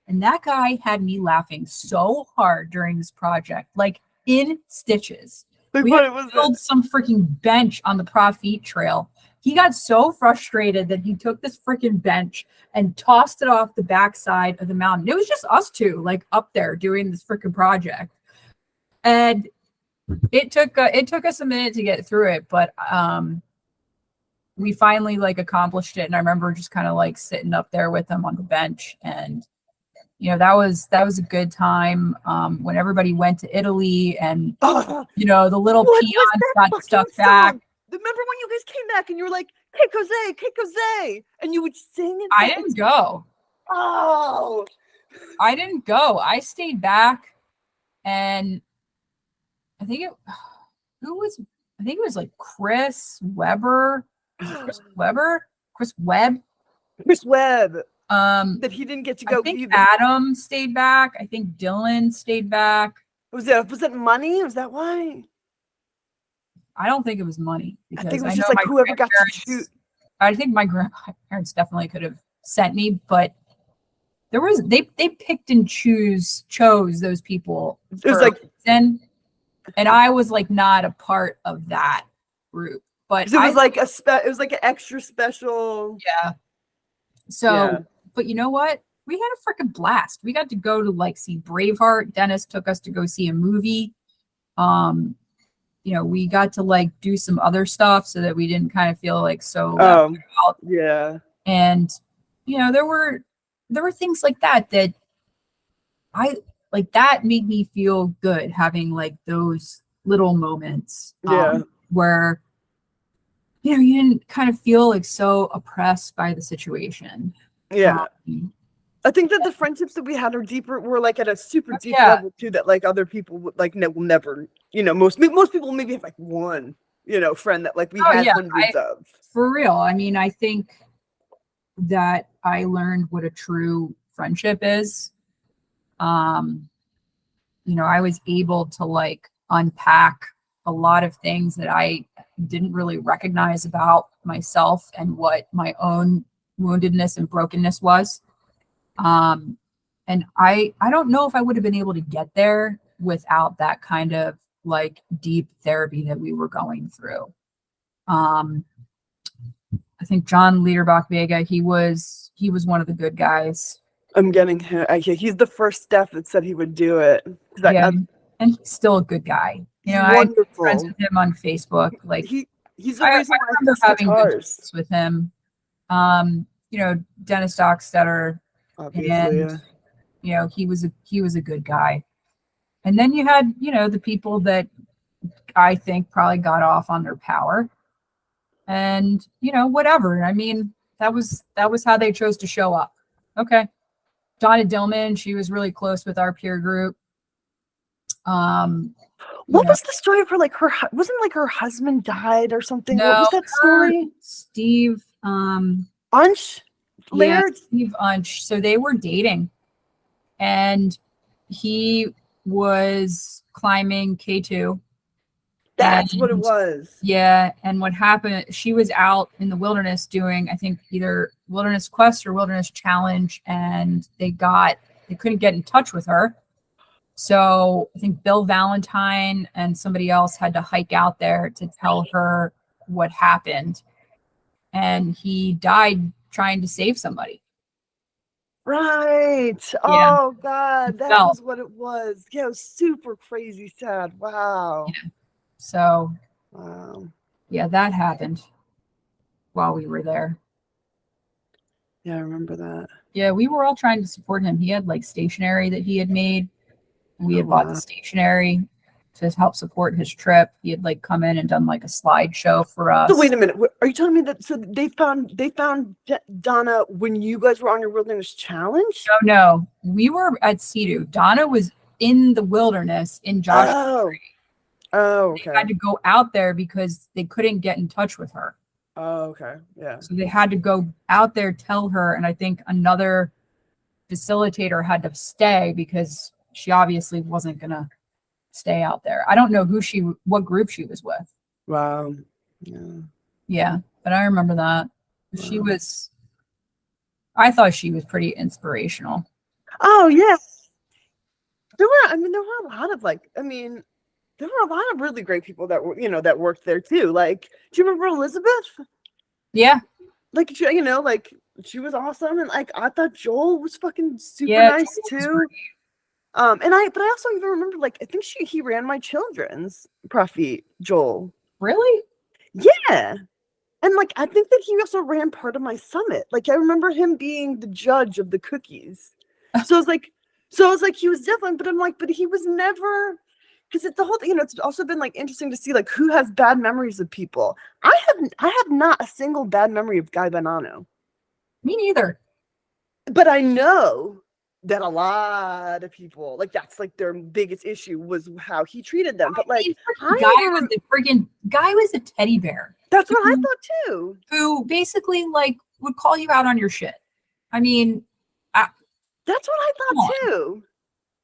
and that guy had me laughing so hard during this project, like in stitches. Like, We had what to was it? build some freaking bench on the Profit Trail. He got so frustrated that he took this freaking bench and tossed it off the backside of the mountain. It was just us two, like up there doing this freaking project. And it took us a minute to get through it, but we finally like accomplished it. And I remember just kind of like sitting up there with him on the bench, and that was a good time. When everybody went to Italy, and Oh, the little what was peons that got fucking stuff back. song? Remember when you guys came back and you were like, "Hey, Jose, hey, Jose," and you would sing it? I didn't go. Oh, I didn't go. I stayed back, and I think it who was I think it was like Chris Webber. Was it Chris Webber? Chris Webb? Chris Webb. Um, That he didn't get to I go think either. Adam stayed back. I think Dylan stayed back. Was that money? Was that why? I don't think it was money, I think because it I was know just like my whoever got to grandparents. shoot. I think my grandparents definitely could have sent me, but they picked and chose those people It was for a like, reason, and I was like not a part of that group. But it was like it was like an extra special. yeah. Yeah. So, but you know what? We had a freaking blast. We got to go to like see Braveheart. Dennis took us to go see a movie. Um, we got to like do some other stuff so that we didn't kind of feel like so left out. Yeah. And there were things like that I like, that made me feel good, having like those little moments, Yeah. where you didn't kind of feel like so oppressed by the situation. Yeah. Um, I think that the friendships that we had are deeper, were like at a super deep yeah, level too, that like other people would like will never, most people maybe have like one, friend that like we oh had yeah, hundreds of. for real. I mean, I think that I learned what a true friendship is. Um, I was able to like unpack a lot of things that I didn't really recognize about myself and what my own woundedness and brokenness was. And I don't know if I would have been able to get there without that kind of like deep therapy that we were going through. I think John Liederbach Vega, he was one of the good guys. I'm getting him. He's the first staff that said he would do it. Yeah, and he's still a good guy. You know, I'm friends with him on Facebook. Like he's the reason why I remember fix having guitars. good times with him. You know, Dennis Dockstetter, Obviously, and you know, he was a good guy. And then you had, you know, the people that I think probably got off on their power. And, you know, whatever. I mean, that was how they chose to show up. Okay. Donna Dillman, she was really close with our peer group. What was the story of her? Like wasn't like her husband died or something? No, what was that story? Steve Unch? Laird? Yeah, Steve Unch. So they were dating, and he was climbing K2. That's what it was. Yeah, and what happened, she was out in the wilderness doing, I think, either Wilderness Quest or Wilderness Challenge, and they couldn't get in touch with her. So I think Bill Valentine and somebody else had to hike out there to tell her what happened. And he died trying to save somebody. Right. Yeah. Oh, God. That was what it was. Yeah, it was super crazy sad. Wow. Yeah. So, wow. Yeah, that happened while we were there. Yeah, I remember that. Yeah, we were all trying to support him. He had like stationery that he had made. We had bought the stationery to help support his trip. He had like come in and done like a slideshow for us. So wait a minute. Are you telling me that they found Donna when you guys were on your wilderness challenge? No. We were at CEDU. Donna was in the wilderness in Joshua Tree. Oh, okay. They had to go out there because they couldn't get in touch with her. Oh, okay. Yeah. So they had to go out there, tell her, and I think another facilitator had to stay because she obviously wasn't gonna stay out there. I don't know what group she was with. Wow. Yeah, but I remember that. Wow. I thought she was pretty inspirational. Oh yeah. There were a lot of there were a lot of really great people that were, that worked there too. Like, do you remember Elizabeth? Yeah. Like, she was awesome. And like, I thought Joel was fucking super nice too. But I also even remember, like, I think he ran my children's Prophet, Joel. Really? Yeah. And like, I think that he also ran part of my summit. Like, I remember him being the judge of the cookies. So I was like, he was definitely, but I'm like, but he was never, because it's the whole thing, it's also been like interesting to see like who has bad memories of people. I have not a single bad memory of Guy Bonanno. Me neither. But I know that a lot of people, like, that's like their biggest issue was how he treated them. But like, Guy was a teddy bear. That's what I thought too. Who basically like would call you out on your shit. I mean, that's what I thought too.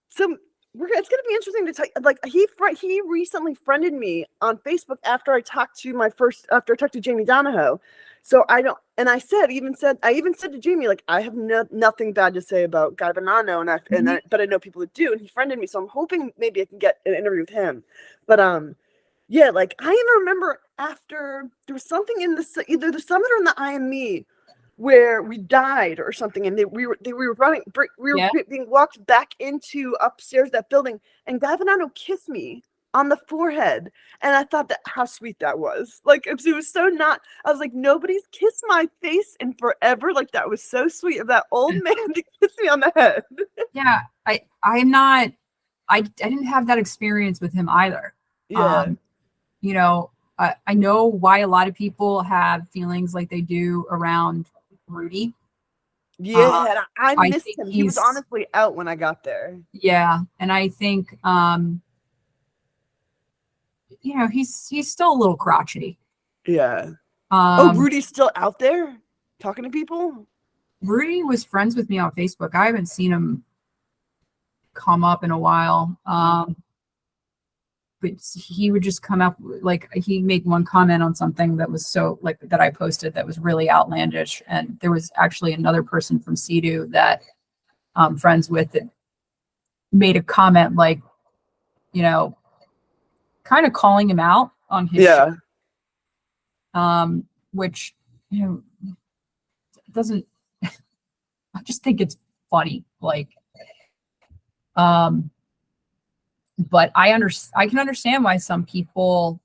So it's going to be interesting to tell you, like, he recently friended me on Facebook after I talked to Jamie Donahoe. So I even said to Jamie, like, I have nothing bad to say about Guy Bonanno, but I know people that do, and he friended me, so I'm hoping maybe I can get an interview with him. But yeah, like, I even remember after there was something in either the summit or in the IME where we died or something, and we were being walked back into upstairs that building, and Guy Bonanno kissed me on the forehead, and I thought that how sweet that was. Like, it was so not. I was like, nobody's kissed my face in forever. Like, that was so sweet of that old man to kiss me on the head. Yeah, I didn't have that experience with him either. Yeah. I know why a lot of people have feelings like they do around Rudy. Yeah, I missed him. He was honestly out when I got there. Yeah, and I think he's still a little crotchety. Yeah. Rudy's still out there talking to people? Rudy was friends with me on Facebook. I haven't seen him come up in a while. But he would just come up, like, he'd make one comment on something that was that I posted that was really outlandish. And there was actually another person from CEDU that I'm friends with that made a comment like, kind of calling him out on his show, which, you know, doesn't, I just think it's funny. Like, but I can understand why some people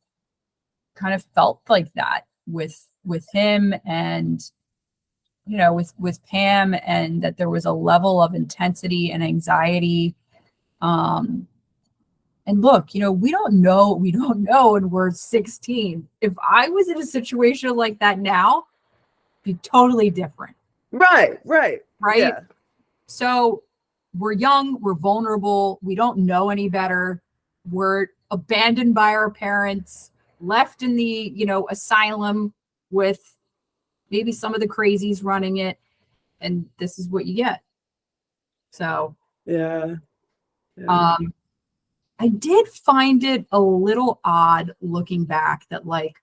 kind of felt like that with him, and, you know, with Pam, and that there was a level of intensity and anxiety. And look, you know, we don't know, and we're 16. If I was in a situation like that now, it'd be totally different. Right. Yeah. So we're young, we're vulnerable, we don't know any better. We're abandoned by our parents, left in the, you know, asylum with maybe some of the crazies running it, and this is what you get. So Yeah. I did find it a little odd looking back that, like,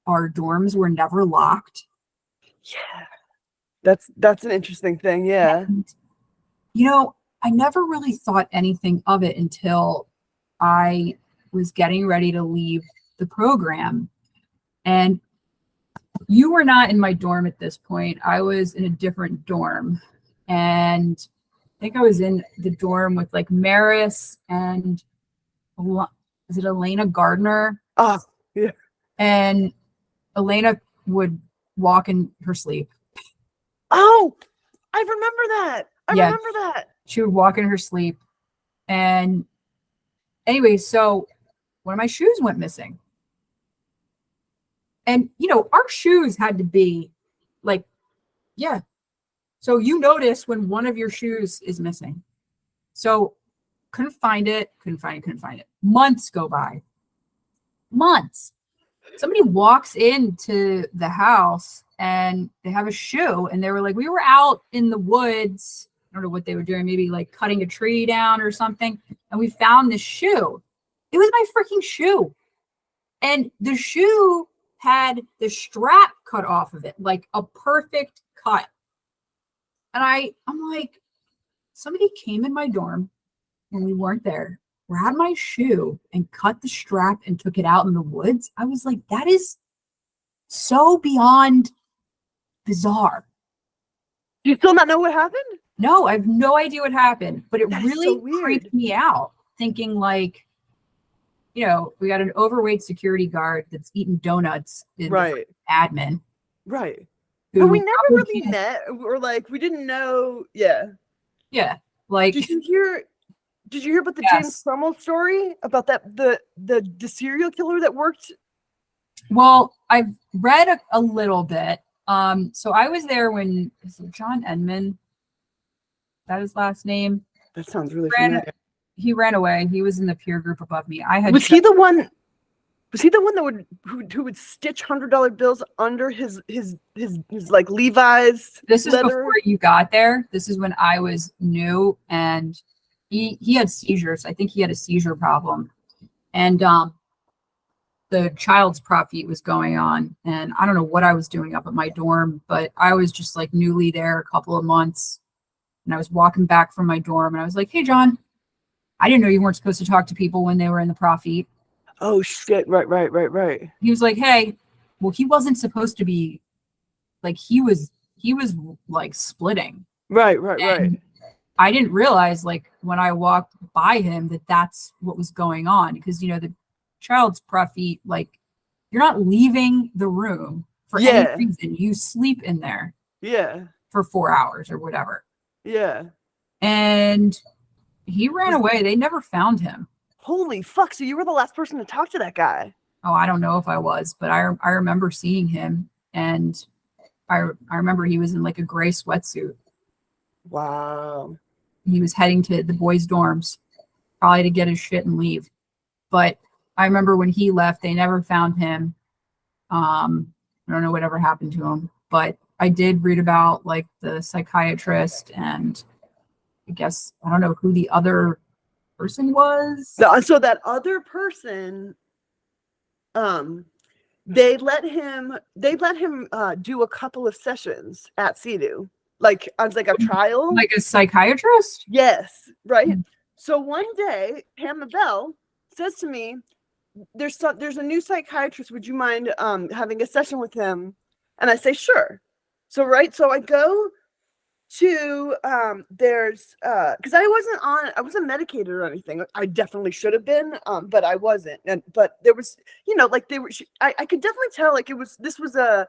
our dorms were never locked. Yeah. That's an interesting thing. Yeah. And, you know, I never really thought anything of it until I was getting ready to leave the program. And you were not in my dorm at this point. I was in a different dorm. And I think I was in the dorm with like Maris and, is it Elena Gardner? Oh, yeah. And Elena would walk in her sleep. Oh, I remember that. I remember that. She would walk in her sleep. And anyway, so one of my shoes went missing. And, you know, our shoes had to be like, yeah. So you notice when one of your shoes is missing. So couldn't find it. Months go by. Months. Somebody walks into the house and they have a shoe, and they were like, we were out in the woods. I don't know what they were doing, maybe like cutting a tree down or something. And we found this shoe. It was my freaking shoe. And the shoe had the strap cut off of it, like a perfect cut. And I'm like, somebody came in my dorm when we weren't there, grabbed my shoe and cut the strap and took it out in the woods. I was like, that is so beyond bizarre. Do you still not know what happened? No, I have no idea what happened, but it That's really so weird. creeped me out, thinking like, you know, we got an overweight security guard that's eating donuts in the admin. Right. But we never really met, or like we didn't know. Yeah. Yeah. Like, did you hear about the James Cromwell story about that the serial killer that worked? Well, I've read a little bit. So I was there when, is it John Edmund? Is that his last name? That sounds really familiar. He ran away. He was in the peer group above me. Was he the one that who would stitch $100 bills under his like Levi's? This is leather? Before you got there. This is when I was new, and he had seizures. I think he had a seizure problem, and the child's prop feet was going on, and I don't know what I was doing up at my dorm, but I was just like newly there a couple of months, and I was walking back from my dorm, and I was like, hey, John, I didn't know you weren't supposed to talk to people when they were in the prop feet. Oh, shit. Right. He was like, hey, well, he wasn't supposed to be, like, he was like splitting. Right. I didn't realize, like, when I walked by him, that that's what was going on, because, you know, the child's prop feet, like, you're not leaving the room for any reason. You sleep in there for 4 hours or whatever. Yeah. And he ran away. They never found him. Holy fuck. So you were the last person to talk to that guy. Oh, I don't know if I was, but I remember seeing him, and I remember he was in like a gray sweatsuit. Wow. He was heading to the boys' dorms, probably to get his shit and leave. But I remember when he left, they never found him. I don't know whatever happened to him, but I did read about like the psychiatrist, and I guess I don't know who the other person was. So that other person, they let him do a couple of sessions at CEDU, like as like a trial, like a psychiatrist. Yes, right. So one day Pam Mabel says to me, there's a new psychiatrist. Would you mind having a session with him? And I say, sure. So I go to there's because I wasn't medicated or anything. I definitely should have been, but I wasn't. But there was, like I could definitely tell, like this was a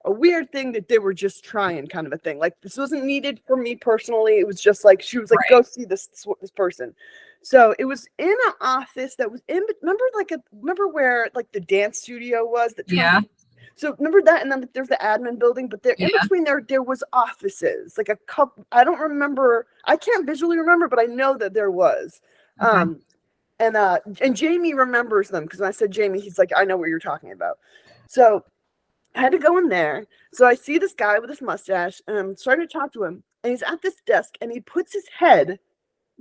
weird thing that they were just trying, kind of a thing. Like this wasn't needed for me personally. It was just like she was like, Right. go see this person. So it was in an office that was in, remember where like the dance studio was that Yeah. so remember that, and then there's the admin building, but there in Yeah. between there was offices, like a couple. I don't remember. I can't visually remember, but I know that there was. Okay. And Jamie remembers them because when I said Jamie, he's like, I know what you're talking about. So I had to go in there. So I see this guy with his mustache, and I'm starting to talk to him, and he's at this desk, and he puts his head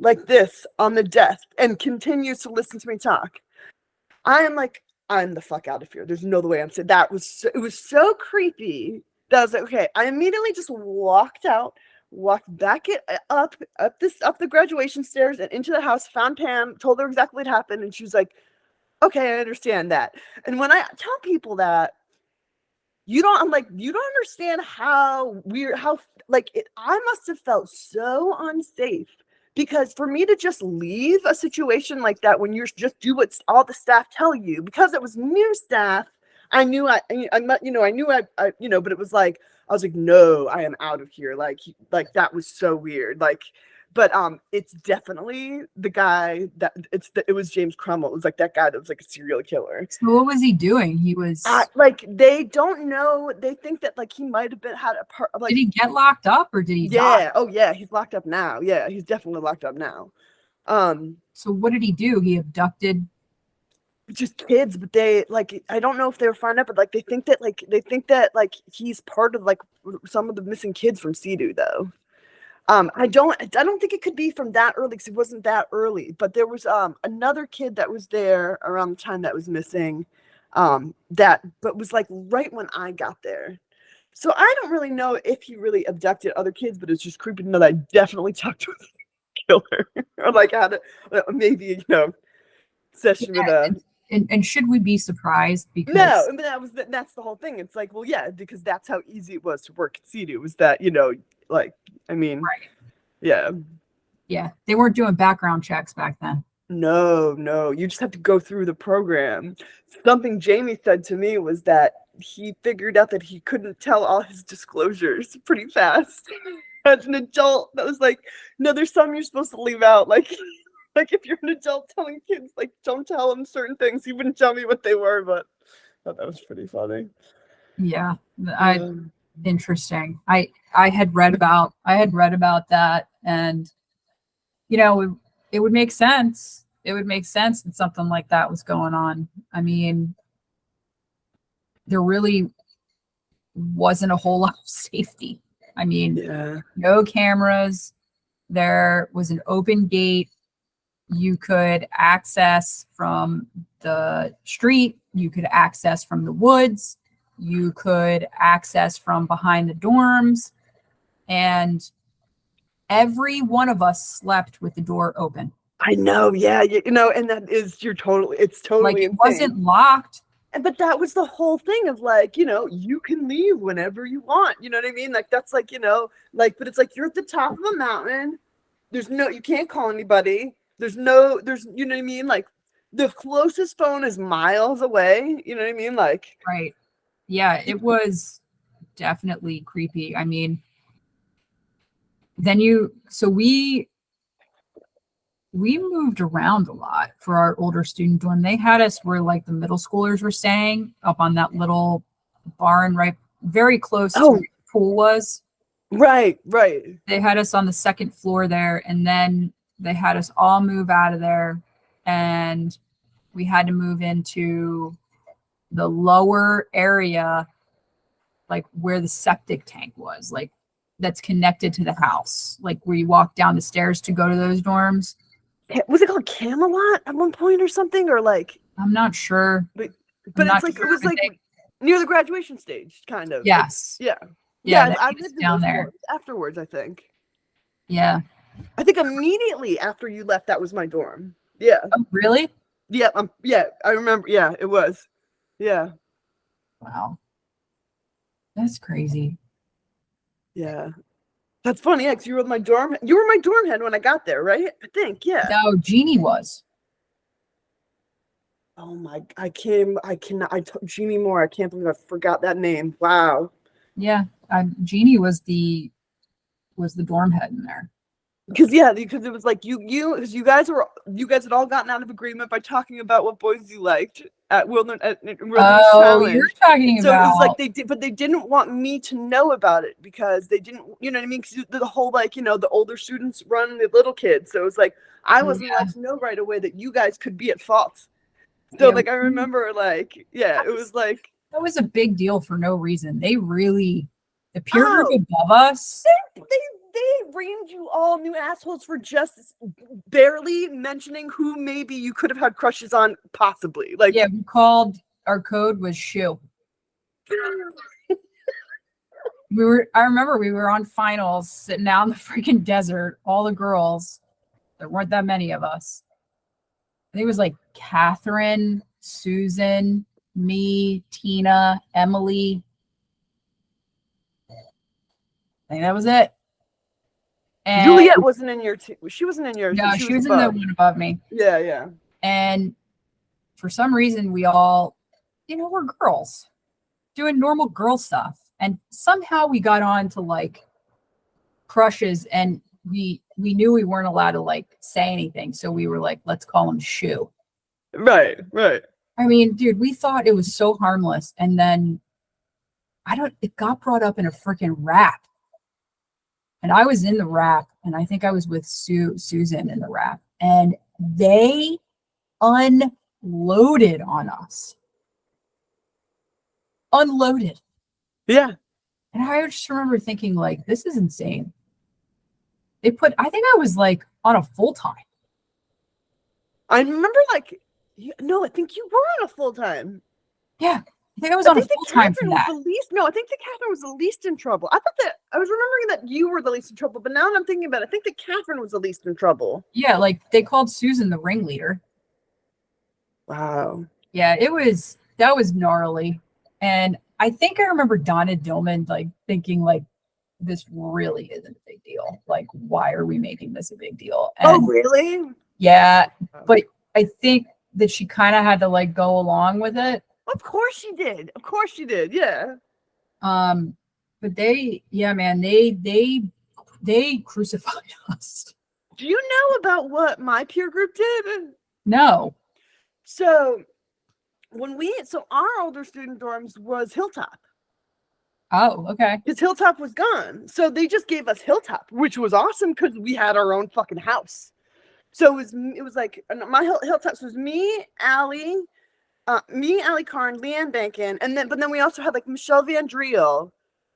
like this on the desk and continues to listen to me talk. I am like, I'm the fuck out of here. There's no other way I'm saying that. It was so creepy that I was like, okay. I immediately just walked out, walked back up the graduation stairs and into the house, found Pam, told her exactly what happened, and she was like, okay, I understand that. And when I tell people that, I'm like, you don't understand how weird, I must have felt so unsafe because for me to just leave a situation like that when you're just do what all the staff tell you, because it was new staff, I knew but it was like, I was like, no, I am out of here. Like that was so weird. But it's definitely the guy it was James Cromwell. It was like that guy that was like a serial killer. So what was he doing? He was. Like they don't know. They think that like he might have been had a part. Like, did he get locked up or did he die? yeah. Oh yeah, he's locked up now. Yeah, he's definitely locked up now. So what did he do? He abducted. Just kids, but they like I don't know if they were found out, but like they think that like he's part of like some of the missing kids from CEDU though. I don't think it could be from that early because it wasn't that early. But there was another kid that was there around the time that was missing, but was like right when I got there. So I don't really know if he really abducted other kids, but it's just creepy to know that I definitely talked to a killer or like had maybe session with Yeah, a. and should we be surprised? Because No, but that's the whole thing. It's like, well, yeah, because that's how easy it was to work at CEDU. Was that like I mean, right. yeah. Yeah, they weren't doing background checks back then. No, you just have to go through the program. Something Jamie said to me was that he figured out that he couldn't tell all his disclosures pretty fast. As an adult, that was like, no, there's some you're supposed to leave out. Like like if you're an adult telling kids, like, don't tell them certain things. He wouldn't tell me what they were, but I thought that was pretty funny. Yeah, Um, interesting. I had read about that, and it would make sense. It would make sense that something like that was going on. I mean, there really wasn't a whole lot of safety. I mean, yeah. no cameras. There was an open gate. You could access from the street. You could access from the woods. You could access from behind the dorms. And every one of us slept with the door open. I know, yeah, and that is it's totally Like it insane. wasn't locked. But that was the whole thing of like, you can leave whenever you want. You know what I mean? Like that's like, but it's like you're at the top of a mountain. You can't call anybody. There's you know what I mean? Like the closest phone is miles away. You know what I mean? Like, Right. Yeah, it was definitely creepy. I mean, so we moved around a lot for our older student dorm. They had us where like the middle schoolers were staying up on that little barn right very close to where the pool was. Right. They had us on the second floor there, and then they had us all move out of there, and we had to move into the lower area, like where the septic tank was, like that's connected to the house, like where you walk down the stairs to go to those dorms. Was it called Camelot at one point or something? Or like, I'm not sure. but I'm it's not like, sure, it was but like near the graduation stage, kind of. yes. Yeah. Yeah, I that lived in down those there. dorms afterwards, I think. Yeah. I think immediately after you left, that was my dorm. Yeah. Oh, really? Yeah, yeah, I remember. Yeah, it was. Yeah, Wow, that's crazy. yeah. That's funny, yeah, 'cause you were my dorm. You were my dorm head when I got there, right? I think, yeah. No, Jeannie was. Oh my, I cannot. Jeannie Moore. I can't believe I forgot that name. Wow. Yeah, Jeannie was the dorm head in there. Because yeah, because it was like because you guys had all gotten out of agreement by talking about what boys you liked at Wilderness Oh, you're Challenge, and talking so it was like about. they did, but they didn't want me to know about it because they didn't, you know what I mean? Because the whole like the older students run the little kids, so it was like I wasn't Yeah, allowed to know right away that you guys could be at fault. So yeah. like I remember like yeah, That it was was like that was a big deal for no reason. They really, the peer group oh above us. they reamed you all new assholes for just barely mentioning who maybe you could have had crushes on, possibly. Yeah, Like, we called our code was shoe. I remember we were on finals sitting out in the freaking desert, all the girls. There weren't that many of us. I think it was like Catherine, Susan, me, Tina, Emily. I think that was it. And Juliet wasn't in your team. She wasn't in yours, but no, she she was was in the above. one above me. Yeah, yeah. And for some reason, we all, we're girls doing normal girl stuff. And somehow we got on to like crushes, and we knew we weren't allowed to like say anything. So we were like, let's call him Shoe. Right, right. I mean, dude, we thought it was so harmless. And then it got brought up in a freaking rap. And I was in the rap, and I think I was with Susan in the rap. And they unloaded on us. Unloaded. Yeah. And I just remember thinking, like, this is insane. I think I was like on a full time. I remember, like, no, I think you were on a full time. Yeah. I think I was I on a think full the time for Catherine was that. the least. No, I think the Catherine was the least in trouble. I thought that I was remembering that you were the least in trouble, but now that I'm thinking about it, I think the Catherine was the least in trouble. Yeah. Like they called Susan the ringleader. Wow. Yeah. That was gnarly. And I think I remember Donna Dillman like thinking, like, this really isn't a big deal. Like, why are we making this a big deal? Oh, And really? yeah, but I think that she kind of had to like go along with it. Of course she did. Of course she did. Yeah. But man, they crucified us. Do you know about what my peer group did? No. So so our older student dorms was Hilltop. Oh, okay. Because Hilltop was gone. So they just gave us Hilltop, which was awesome because we had our own fucking house. So it was like my Hilltops was me, Allie Karn, Leanne Bankin, but then we also had like Michelle Van Driel,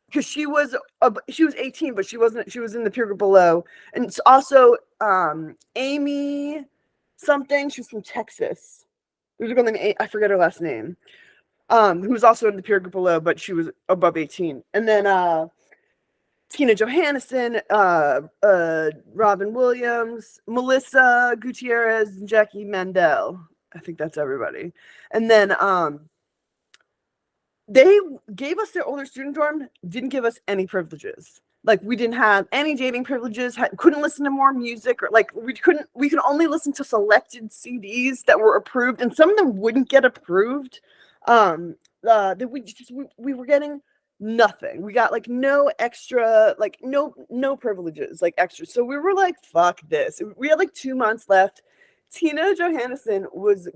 because she was 18, but she was in the peer group below, and it's also Amy something. She was from Texas. There's a girl named I forget her last name. Who was also in the peer group below, but she was above 18. And then Tina Johannesson, Robin Williams, Melissa Gutierrez, and Jackie Mandel. I think that's everybody. And then they gave us their older student dorm, didn't give us any privileges. Like, we didn't have any dating privileges, couldn't listen to more music, or like we could only listen to selected CDs that were approved, and some of them wouldn't get approved. That we were getting nothing. We got like no extra, like no privileges, like extra. So we were like, fuck this. We had like 2 months left. Tina Johannesson was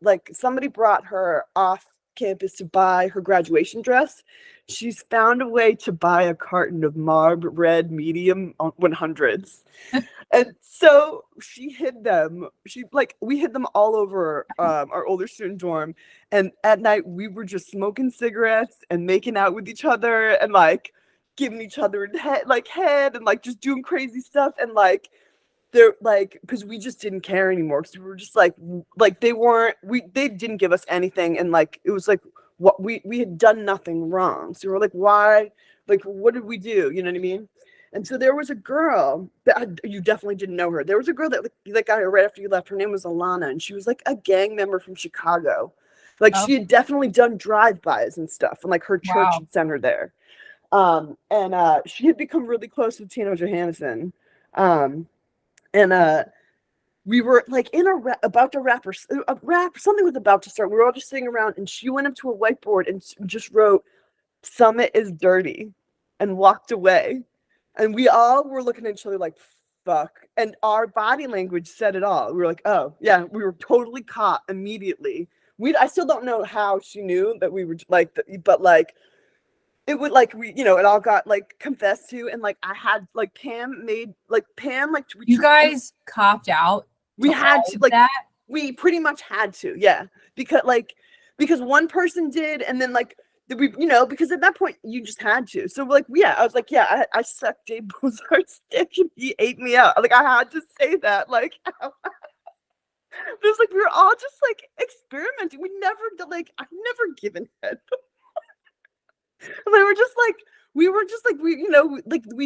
like, somebody brought her off campus to buy her graduation dress. She's found a way to buy a carton of Marb Red Medium 100s. And so she hid them. We hid them all over our older student dorm. And at night we were just smoking cigarettes and making out with each other and like giving each other head and like just doing crazy stuff. And like they're like, because we just didn't care anymore, because we were just like they didn't give us anything, and like it was like we had done nothing wrong, so we were like, why, like, what did we do, you know what I mean? And so there was a girl that you definitely didn't know her. There was a girl that got her right after you left. Her name was Alana, and she was like a gang member from Chicago. Like Oh, she had definitely done drive-bys and stuff, and like her church wow. had sent her there. And she had become really close with Tino Johannesson. Um, and we were like in about to rap, or a rap, something was about to start. We were all just sitting around, and she went up to a whiteboard and just wrote, "Summit is dirty," and walked away. And we all were looking at each other like, fuck. And our body language said it all. We were like, oh, yeah, we were totally caught immediately. I still don't know how she knew that we were like, but like, it would like, it all got like confessed to. And like, I had like Pam, like, You guys copped out we to had all to of like, that? we pretty much had to, yeah. Because one person did, and then like, because at that point you just had to. So like, yeah, I was like, yeah, I sucked Dave Bozart's dick and he ate me out. Like I had to say that. Like, it was like we were all just like experimenting. We never did, like, I've never given head. And they were just like, we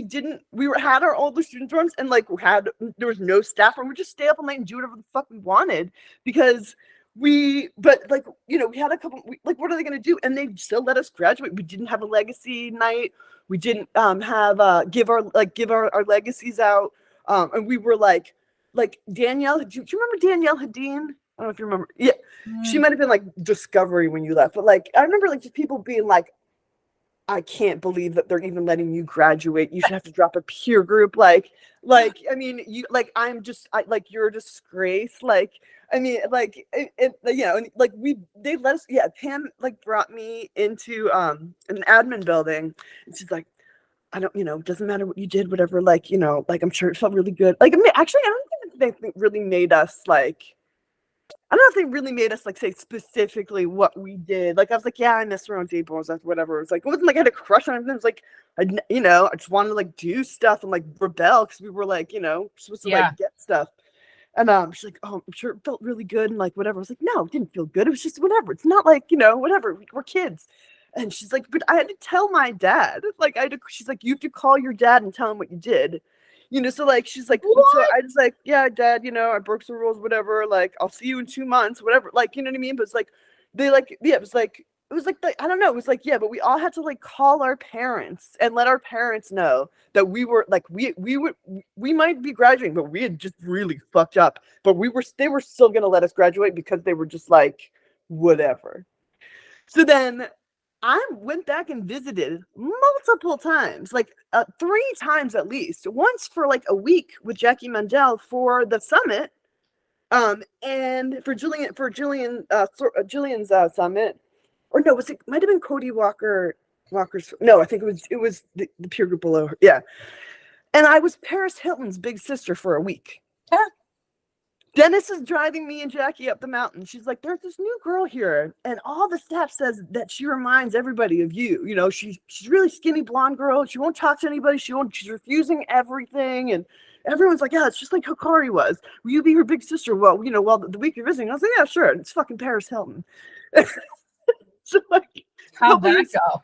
didn't, had our older student dorms, and like there was no staff room. We just stay up all night and do whatever the fuck we wanted, because but like, we had a couple, like, what are they going to do? And they still let us graduate. We didn't have a legacy night. We didn't have give our legacies out. And we were like Danielle, do you remember Danielle Hadeen? I don't know if you remember. Yeah, she Mm. might have been like Discovery when you left, but like I remember like just people being like, I can't believe that they're even letting you graduate. You should have to drop a peer group. I mean, like, you're a disgrace. Like, I mean, like, and like they let us, yeah, Pam, like, brought me into, an admin building, and she's like, I don't, it doesn't matter what you did, whatever, like, like, I'm sure it felt really good. Like, I mean, actually, I don't think they really made us, like, I don't know if they really made us like say specifically what we did. Like I was like, yeah, I messed around with D-balls, that's whatever. It was like, it wasn't like I had a crush on him. It was like, I just wanted to like do stuff and like rebel, because we were like, supposed to Yeah. like get stuff. And she's like, oh, I'm sure it felt really good and like whatever. I was like, no, it didn't feel good. It was just whatever. It's not like, whatever. We're kids. And she's like, but I had to tell my dad. Like she's like, you have to call your dad and tell him what you did. So like she's like, so What? I just like, yeah, dad, I broke some rules, whatever. Like, I'll see you in 2 months, whatever. Like, you know what I mean? But it's like they like, yeah, it was like I don't know. It was like, yeah, but we all had to like call our parents and let our parents know that we were like, we might be graduating, but we had just really fucked up. But they were still gonna let us graduate, because they were just like, whatever. So then I went back and visited multiple times, like 3 times at least. Once for like a week with Jackie Mandel for the summit, and for Julian's summit, or no, it might have been Cody Walker's. No, I think it was the peer group below her. Yeah, and I was Paris Hilton's big sister for a week. Huh. Dennis is driving me and Jackie up the mountain. She's like, there's this new girl here, and all the staff says that she reminds everybody of you. She's really skinny blonde girl. She won't talk to anybody. She's refusing everything, and everyone's like, yeah, it's just like Hikari was. Will you be her big sister? Well, while the week you're visiting. I was like, yeah, sure. It's fucking Paris Hilton. So like a How'd couple that years, go?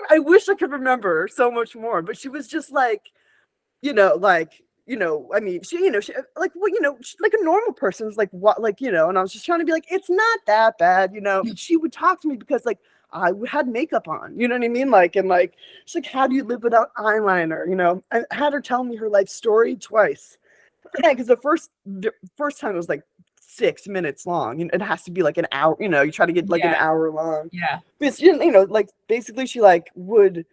I wish I could remember so much more, but she was just like, I mean, she like, well, like a normal person's like, what, like, and I was just trying to be like, it's not that bad, but she would talk to me because like I had makeup on, you know what I mean? Like, and like, she's like, how do you live without eyeliner? I had her tell me her life story twice. Yeah, because the first time it was like 6 minutes long, and it has to be like an hour, you try to get like an Yeah. hour long. Yeah. But she didn't, like, basically she like would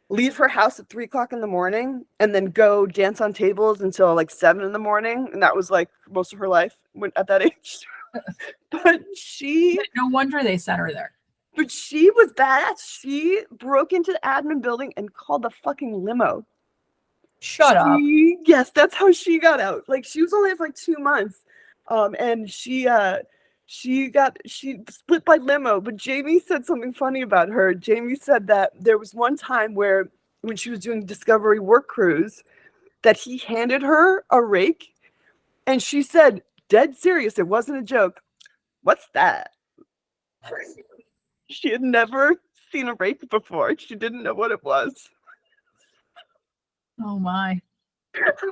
leave her house at 3 o'clock in the morning and then go dance on tables until like 7 in the morning. And that was like most of her life at that age. but she No wonder they sent her there. but she was badass. She broke into the admin building and called the fucking limo. Shut up. Yes, that's how she got out. Like, she was only there for like 2 months. And she split by limo. But Jamie said something funny about her. Jamie said that there was one time where, when she was doing Discovery work cruise, that he handed her a rake, and she said, dead serious, it wasn't a joke, what's that? She had never seen a rake before. She didn't know what it was. Oh my.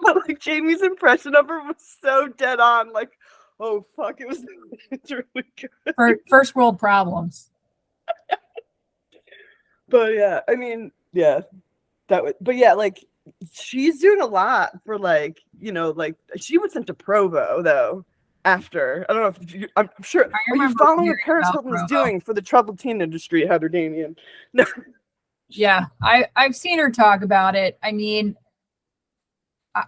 But like Jamie's impression of her was so dead on. Like, oh fuck, it was it's really good. First world problems. But yeah, I mean, yeah, that would. But yeah, like she's doing a lot for like like she was sent to Provo though. After I don't know if I'm sure. I Are you remember following hearing what Paris about Hilton is Provo. doing for the troubled teen industry, Heather Daimion? No, Yeah, I've seen her talk about it. I mean,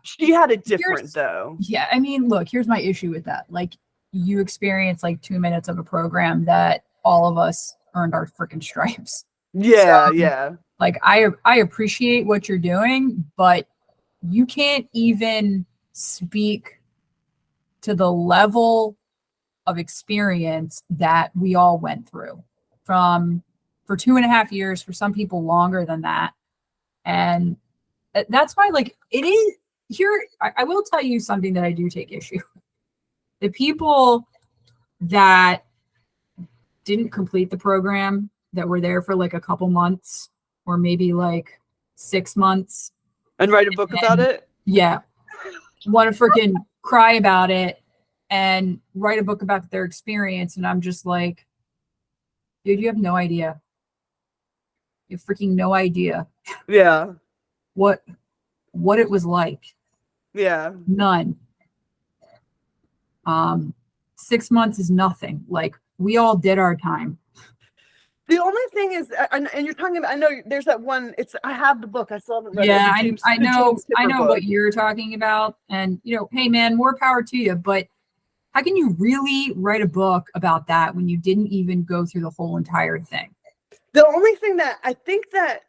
she had it different here's though. yeah, I mean, look, here's my issue with that. Like, you experience like 2 minutes of a program that all of us earned our freaking stripes. So, Yeah, yeah, like, I appreciate what you're doing, but you can't even speak to the level of experience that we all went through from for 2.5 years, for some people longer than that. And that's why, like, it is here. I will tell you something that I do take issue. The people that didn't complete the program, that were there for like a couple months or maybe like 6 months, and write a book about and it. yeah, want to freaking cry about it and write a book about their experience. And I'm just like, dude, you have no idea. You have freaking no idea Yeah, what what it was like. yeah. None. 6 months is nothing. Like, we all did our time. The only thing is, and you're talking about. I know there's that one. It's I have the book. I still haven't read it. Yeah, The I, James, I the know James I Tipper know book. what you're talking about. And hey man, more power to you. But how can you really write a book about that when you didn't even go through the whole entire thing? The only thing that I think that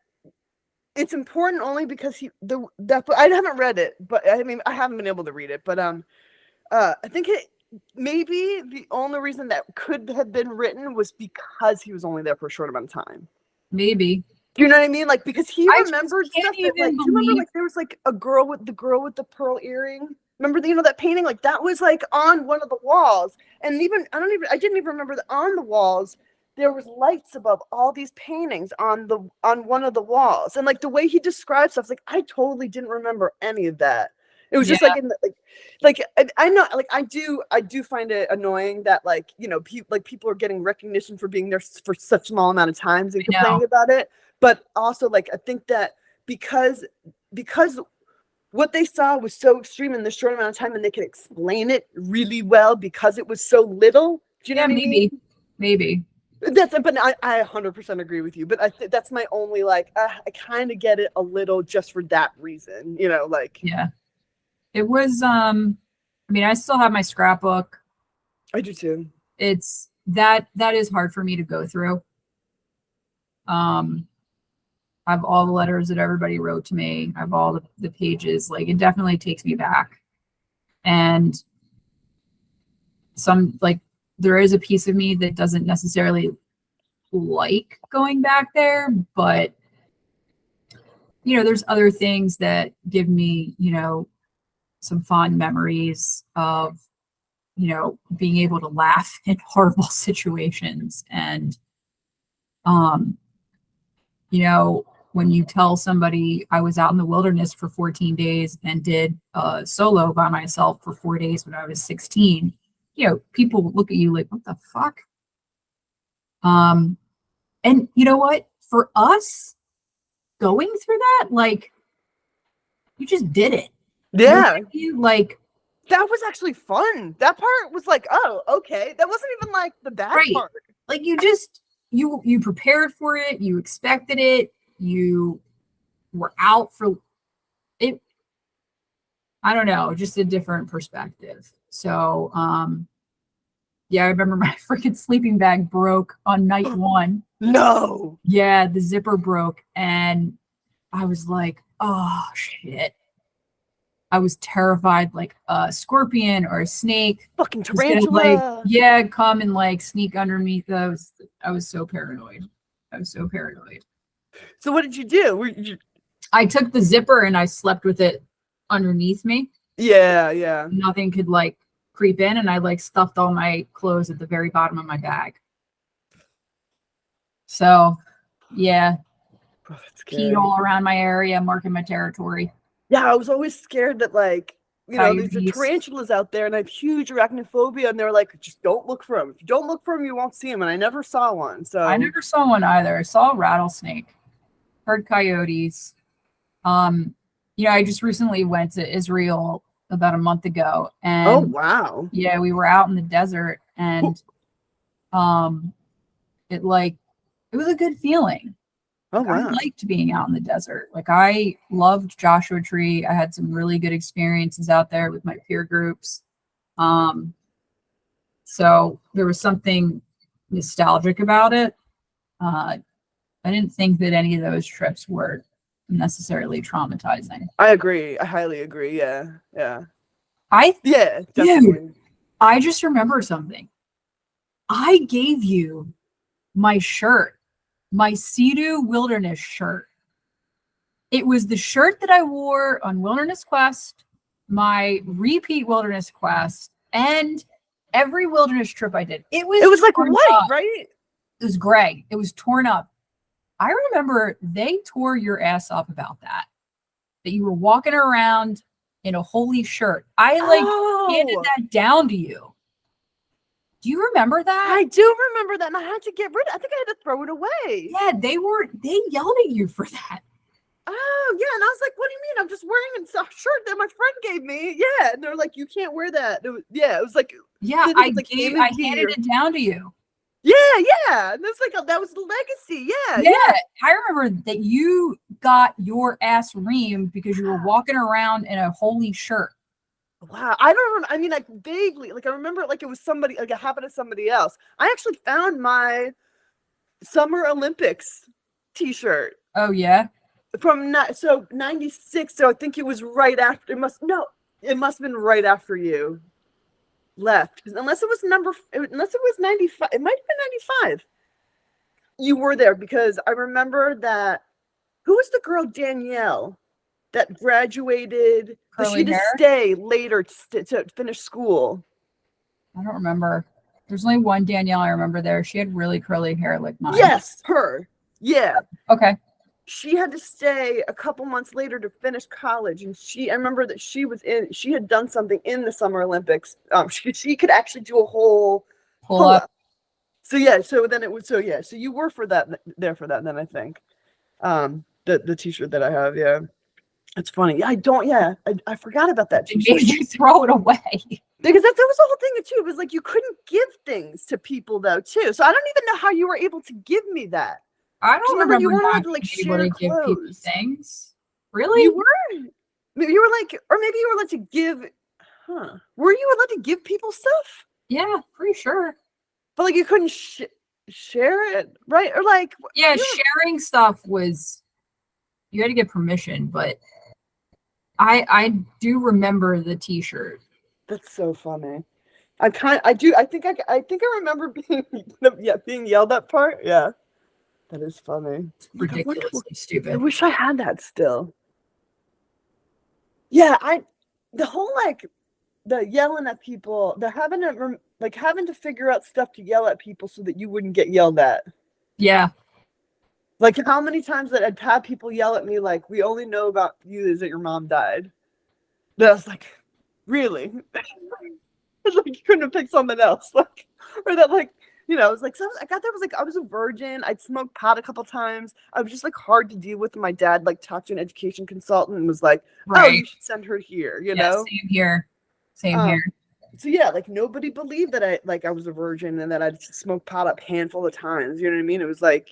it's important only because I haven't read it, but I mean I haven't been able to read it. But I think it maybe the only reason that could have been written was because he was only there for a short amount of time. Maybe. Do you know what I mean? Like because he I just remembered can't stuff that like even do you remember believe. like there was like a girl with the pearl earring? Remember that painting? Like that was like on one of the walls. And even I didn't even remember that on the walls there was lights above all these paintings on one of the walls. And like the way he described stuff, like I totally didn't remember any of that. It was Yeah, just like in the, like I know like I do find it annoying that like people are getting recognition for being there for such small amount of times and I know. complaining about it, but also like I think that because because what they saw was so extreme in this short amount of time and they could explain it really well because it was so little. Do you know Yeah, what I mean? maybe. But I 100% agree with you, but that's my only like I kind of get it a little just for that reason, like Yeah. It was I mean, I still have my scrapbook. I do too. It's that is hard for me to go through. Um I have all the letters that everybody wrote to me. I have all the pages. Like, it definitely takes me back. And some, like, there is a piece of me that doesn't necessarily like going back there, but there's other things that give me, some fond memories of, being able to laugh in horrible situations. And um, when you tell somebody I was out in the wilderness for 14 days and did a solo by myself for 4 days when I was 16, people look at you like, what the fuck? And you know what? For us going through that, like, you just did it. You know what Yeah, I mean? Like, that was actually fun. That part was like, oh, okay. That wasn't even like the bad right. part. Like, you prepared for it, you expected it, you were out for it. I don't know, just a different perspective. So, yeah, I remember my freaking sleeping bag broke on night one. No. Yeah, the zipper broke, and I was like, oh shit. I was terrified, like a scorpion or a snake Fucking was gonna, like, tarantula. yeah, come and like sneak underneath. I was so paranoid. I was so paranoid. So what did you do? Were you, I took the zipper and I slept with it underneath me. yeah, yeah. Nothing could like creep in, and I like stuffed all my clothes at the very bottom of my bag. So yeah, Oh, that's peed scary. all around my area, marking my territory. Yeah, I was always scared that like, there's a Coyotes. tarantulas out there and I have huge arachnophobia and they're like, just don't look for them. If you don't look for them, you won't see them. And I never saw one. I So, never saw one either. I saw a rattlesnake, heard coyotes. Um, I just recently went to Israel about a month ago, oh, and wow. yeah, we were out in the desert, and um, it like it was a good feeling. Oh, Like, I wow. liked being out in the desert. Like I loved Joshua Tree. I had some really good experiences out there with my peer groups. Um, so there was something nostalgic about it. Uh, I didn't think that any of those trips were necessarily traumatizing. I agree. I highly agree. Yeah. Yeah. I, Yeah, dude, definitely. I just remember something. I gave you my shirt, my CEDU Wilderness shirt. It was the shirt that I wore on Wilderness Quest, my repeat Wilderness Quest, and every wilderness trip I did. It It was was like torn white, up. right? It was gray. It was torn up. I remember they tore your ass up about that you were walking around in a holy shirt. I like handed Oh, that down to you. Do you remember that? I do remember that. And I had to get rid of it. I think I had to throw it away. Yeah, they yelled at you for that. Oh, yeah. And I was like, what do you mean? I'm just wearing a shirt that my friend gave me. Yeah. And they're like, you can't wear that. Yeah. It was like, Yeah, I think it's like I imagery handed or, it down to you. yeah. Yeah. And that's like, that was the legacy. Yeah. Yeah, Yeah. I remember that you got your ass reamed because you were walking around in a holy shirt. Wow. I don't remember. I mean, like vaguely, like I remember it like it was somebody, like it happened to somebody else. I actually found my Summer Olympics t-shirt Oh yeah, from 96. So I think it was right after, it must have been right after you left. Unless it was unless it was 95, it might have been 95. You were there because I remember that, who was the girl Danielle that graduated, that she curly had to hair. stay later to finish school? I don't remember. There's only one Danielle I remember there. She had really curly hair like mine. Yes, her. Yeah. Okay. She had to stay a couple months later to finish college, and I remember that she had done something in the Summer Olympics. She could actually do a whole Pull pull up. up. So yeah, so then it was, so yeah, so you were for that, there for that. Then I think the t-shirt that I have, yeah, it's funny. Yeah, I forgot about that They made t-shirt you throw it away. because that was the whole thing too. It was like you couldn't give things to people though too. So I don't even know how you were able to give me that. I Because don't remember, you remember weren't allowed not to like being able share to give people clothes. things. You Really? were. Maybe you were like, or maybe you were allowed to give. Huh? Were you allowed to give people stuff? Yeah, pretty sure. But like you couldn't share it, right? Or like, Yeah, you sharing stuff was you had to get permission, but I do remember the t-shirt. that's so funny. I think I remember being, yeah, being yelled at part. Yeah, that is funny. Like I wonder. Ridiculously I stupid. wish I had that still. Yeah, the whole like the yelling at people, the having to figure out stuff to yell at people so that you wouldn't get yelled at. Yeah. Like how many times that I'd have people yell at me like, we only know about you is that your mom died. But I was like, really? It's like you couldn't have picked someone else. Like, or that like, it was like, so I got there, was like, I was a virgin. I'd smoked pot a couple times. I was just like hard to deal with. My dad like talked to an education consultant and was like, oh, Right. you should send her here, Yeah, same here. Same here. Um, so yeah, like nobody believed that I was a virgin and that I'd smoked pot up handful of times. You know what I mean? It was like,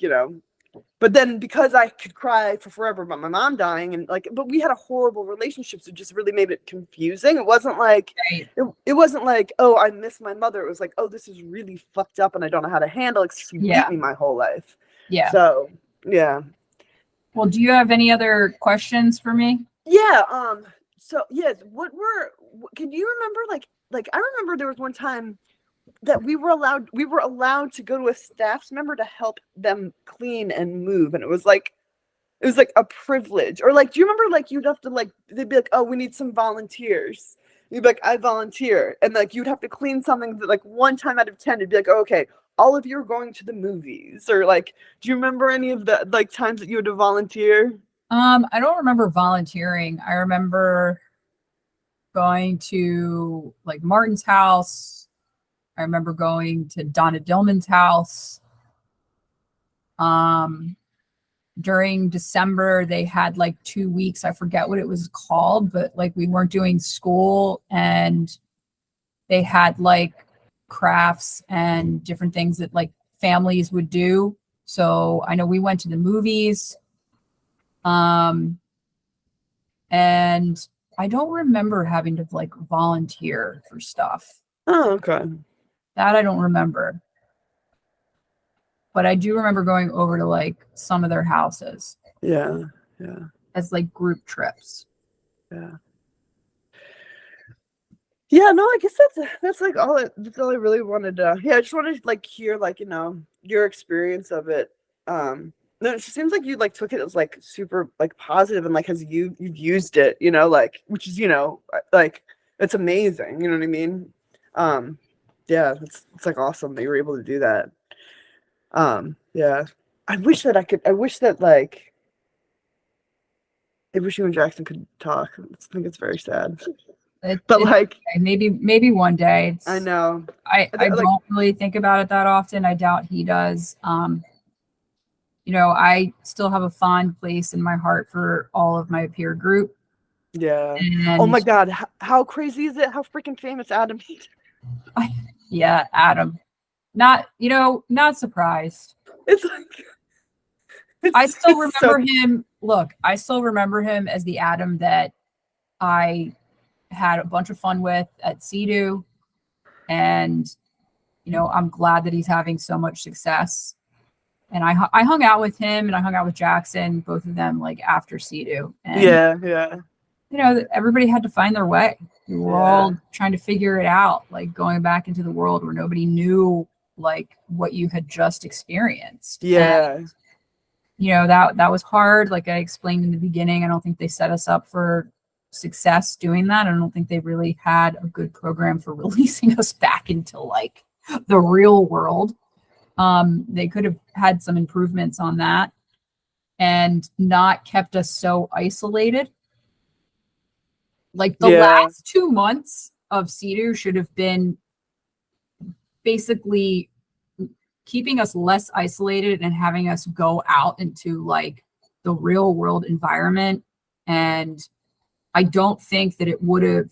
but then because I could cry for forever about my mom dying and like, but we had a horrible relationship, so it just really made it confusing. It wasn't like, Right. it wasn't like, oh, I miss my mother. It was like, oh, this is really fucked up and I don't know how to handle it because she beat Yeah. me my whole life. Yeah. So yeah. Well, do you have any other questions for me? Yeah. So yes, can you remember like I remember there was one time that we were allowed to go to a staff member to help them clean and move, and it was like a privilege. Or like, do you remember like you'd have to like, they'd be like, oh, we need some volunteers, you'd be like, I volunteer, and like you'd have to clean something that like one time out of 10 it'd be like, oh, okay, all of you are going to the movies. Or like, do you remember any of the like times that you had to volunteer? I don't remember volunteering. I remember going to like Martin's house. I remember going to Donna Dillman's house. Um, During December, they had like 2 weeks. I forget what it was called, but like we weren't doing school and they had like crafts and different things that like families would do. So I know we went to the movies. Um, and I don't remember having to like volunteer for stuff. Oh, okay. That I don't remember. But I do remember going over to like some of their houses Yeah. Yeah. as like group trips. Yeah. Yeah, no, I guess that's like that's all I really wanted to. Yeah, I just wanted to like hear like, your experience of it. No, it just seems like you like took it as like super like positive and like has you've used it, like which is, like it's amazing, you know what I mean? Yeah, it's like awesome that you were able to do that. Yeah. I wish that like I wish you and Jackson could talk. I think it's very sad. But It's like okay. Maybe one day. I It's know. I Like don't really think about it that often. I doubt he does. I still have a fond place in my heart for all of my peer group. yeah. Oh my And God, how crazy is it? How freaking famous Adam is. yeah, Adam. Not surprised. It's like I still it's so remember him. Look, I still remember him as the Adam that I had a bunch of fun with at CEDU. And, I'm glad that he's having so much success. And I hung out with him and I hung out with Jackson, both of them like after CEDU. And, yeah, yeah, everybody had to find their way. We were yeah, all trying to figure it out, like going back into the world where nobody knew like what you had just experienced. And yeah, that was hard. Like I explained in the beginning, I don't think they set us up for success doing that. I don't think they really had a good program for releasing us back into like the real world. They could have had some improvements on that and not kept us so isolated. Like the yeah, last 2 months of CEDU should have been basically keeping us less isolated and having us go out into like the real world environment. And I don't think that it would have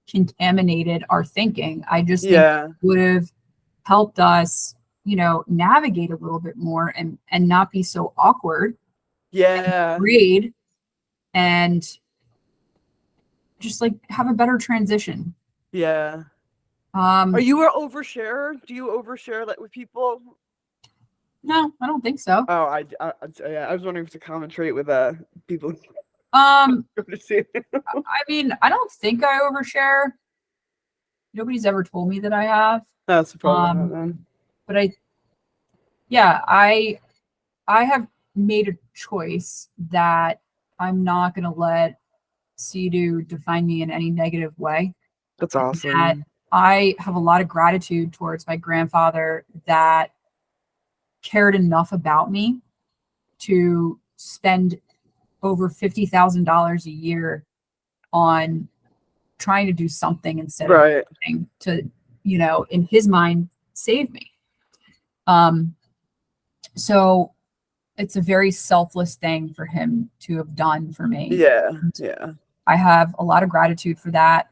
contaminated our thinking. I just think yeah, it would have helped us, navigate a little bit more and not be so awkward and yeah, read and just like have a better transition. yeah. Are Um, you an oversharer? Do you overshare like with people? no, I don't think so. Oh, yeah, I was wondering if it's a common trait with people Um, go to see. I mean, I don't think I overshare. Nobody's ever told me that I have. That's probably not Um, then. but I have made a choice that I'm not going to let CEDU define me in any negative way. That's That awesome. I have a lot of gratitude towards my grandfather that cared enough about me to spend over $50,000 a year on trying to do something instead of Right. nothing to, in his mind, save me. Um, so it's a very selfless thing for him to have done for me. Yeah, And yeah. I have a lot of gratitude for that.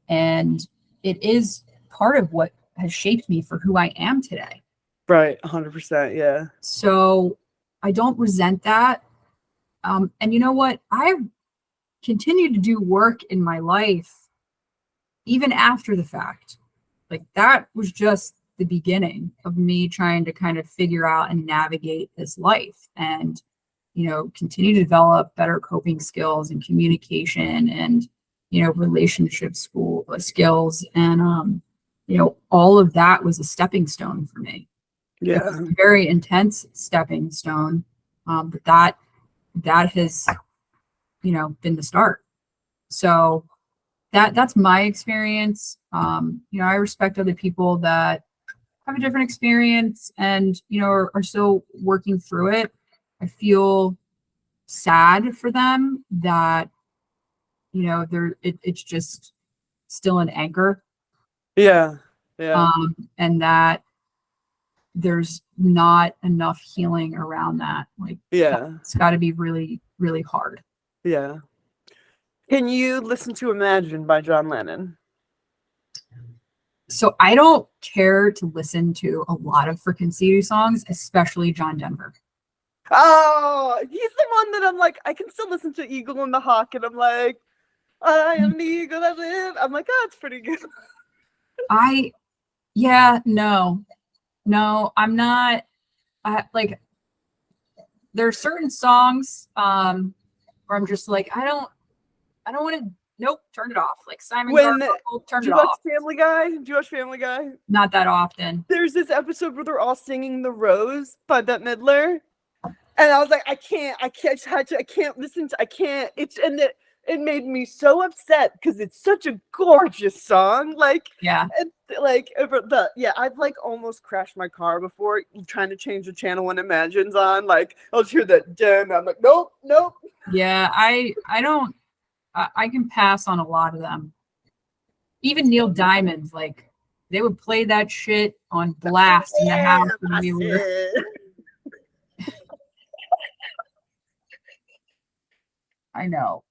And it is part of what has shaped me for who I am today. Right, 100%. Yeah. So I don't resent that. And you know what? I've continued to do work in my life even after the fact. Like that was just the beginning of me trying to kind of figure out and navigate this life and, continue to develop better coping skills and communication and, relationship skills. And, all of that was a stepping stone for me. It Yeah. was a very intense stepping stone. But that has, been the start. So that's my experience. I respect other people that have a different experience and, are still working through it. I feel sad for them that, it's just still an anchor. Yeah. Yeah. And that there's not enough healing around that. Like, Yeah. it's got to be really, really hard. Yeah. Can you listen to Imagine by John Lennon? So I don't care to listen to a lot of freaking CEDU songs, especially John Denver. Oh, he's the one that I'm like, I can still listen to Eagle and the Hawk, and I'm like, I am the eagle that live. I'm like, oh, it's pretty good. No, I'm not. Like, there are certain songs where I'm just like, I don't want to. Nope, turn it off. Like Simon Garfunkel, turn it off. Family Guy? Do you watch Family Guy? Not that often. There's this episode where they're all singing "The Rose" by Bette Midler, and I was like, I can't listen to, I can't. It made me so upset because it's such a gorgeous song. Like, yeah, and I've like almost crashed my car before trying to change the channel when Imagine's on. Like, I'll hear that dim. I'm like, nope. Yeah, I don't. I can pass on a lot of them. Even Neil Diamond's, like, they would play that shit on blast in the house when we were. I know.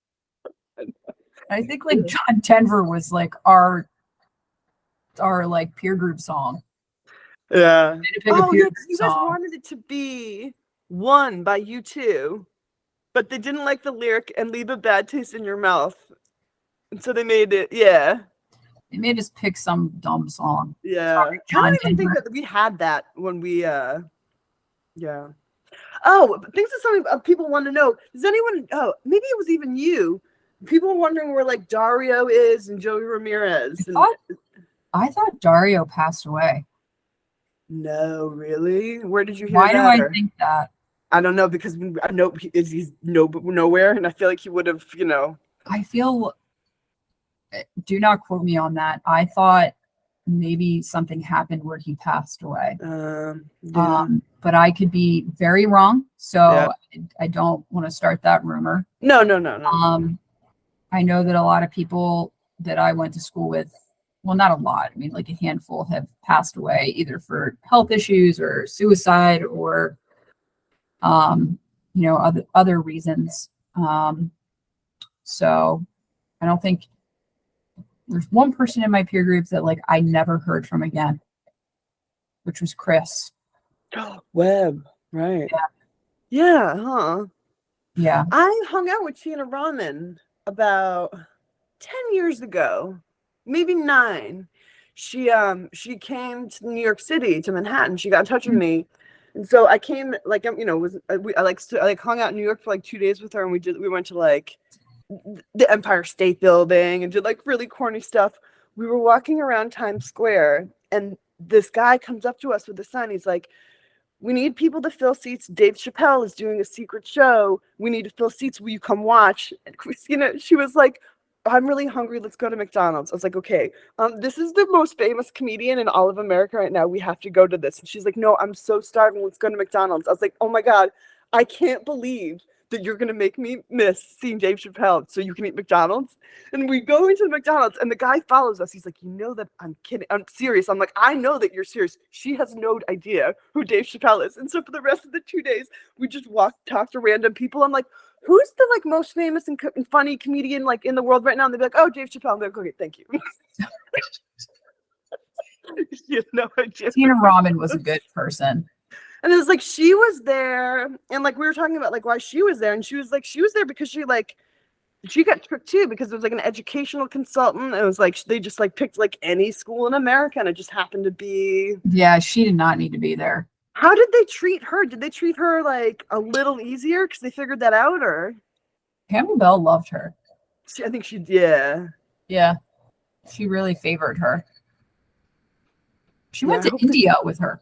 I think like John Denver was like our like peer group song. Yeah. Oh, yeah, you guys song. wanted it to be One by U2, but they didn't like the lyric and leave a bad taste in your mouth. And so they made it, yeah. They made us pick some dumb song. Yeah. Sorry, I don't even think that we had that when we, yeah. Oh, things that some people want to know. Does anyone, maybe it was even you. People were wondering where like Dario is and Joey Ramirez. I thought Dario passed away. No, really? Where did you hear that? Why do I think that? I don't know, because I know he's nowhere, and I feel like he would have, I feel, do not quote me on that. I thought maybe something happened where he passed away. Yeah. But I could be very wrong. So yeah. I don't want to start that rumor. No. I know that a lot of people that I went to school with, well, not a lot, I mean, like a handful, have passed away either for health issues or suicide or, other reasons. So I don't think there's one person in my peer groups that like I never heard from again, which was Chris Webb, right? Yeah, huh? Yeah. I hung out with Tina Rahman about 10 years ago, maybe 9. She came to New York City, to Manhattan. She got in touch with me. And so I came, like, I hung out in New York for like 2 days with her, and we went to like the Empire State Building and did like really corny stuff. We were walking around Times Square, and this guy comes up to us with a sign. He's like, we need people to fill seats. Dave Chappelle is doing a secret show. We need to fill seats. Will you come watch? And Christina, she was like, I'm really hungry. Let's go to McDonald's. I was like, okay, this is the most famous comedian in all of America right now. We have to go to this. And she's like, no, I'm so starving. Let's go to McDonald's. I was like, oh my God, I can't believe that you're going to make me miss seeing Dave Chappelle so you can eat McDonald's. And we go into the McDonald's, and the guy follows us. He's like, you know that I'm kidding. I'm serious. I'm like, I know that you're serious. She has no idea who Dave Chappelle is. And so for the rest of the 2 days, we just talked to random people. I'm like, who's the like most famous and funny comedian like in the world right now? And they'd be like, oh, Dave Chappelle. I'm like, okay, thank you. You have no idea. Tina Rahman was a good person. And it was like, she was there, and like we were talking about like why she was there, and she was there because she got tricked too, because it was like an educational consultant. It was like they just like picked like any school in America, and it just happened to be. Yeah, she did not need to be there. How did they treat her? Did they treat her like a little easier because they figured that out, or? Pamela Bell loved her. I think she, yeah. Yeah, she really favored her. She went to India with her.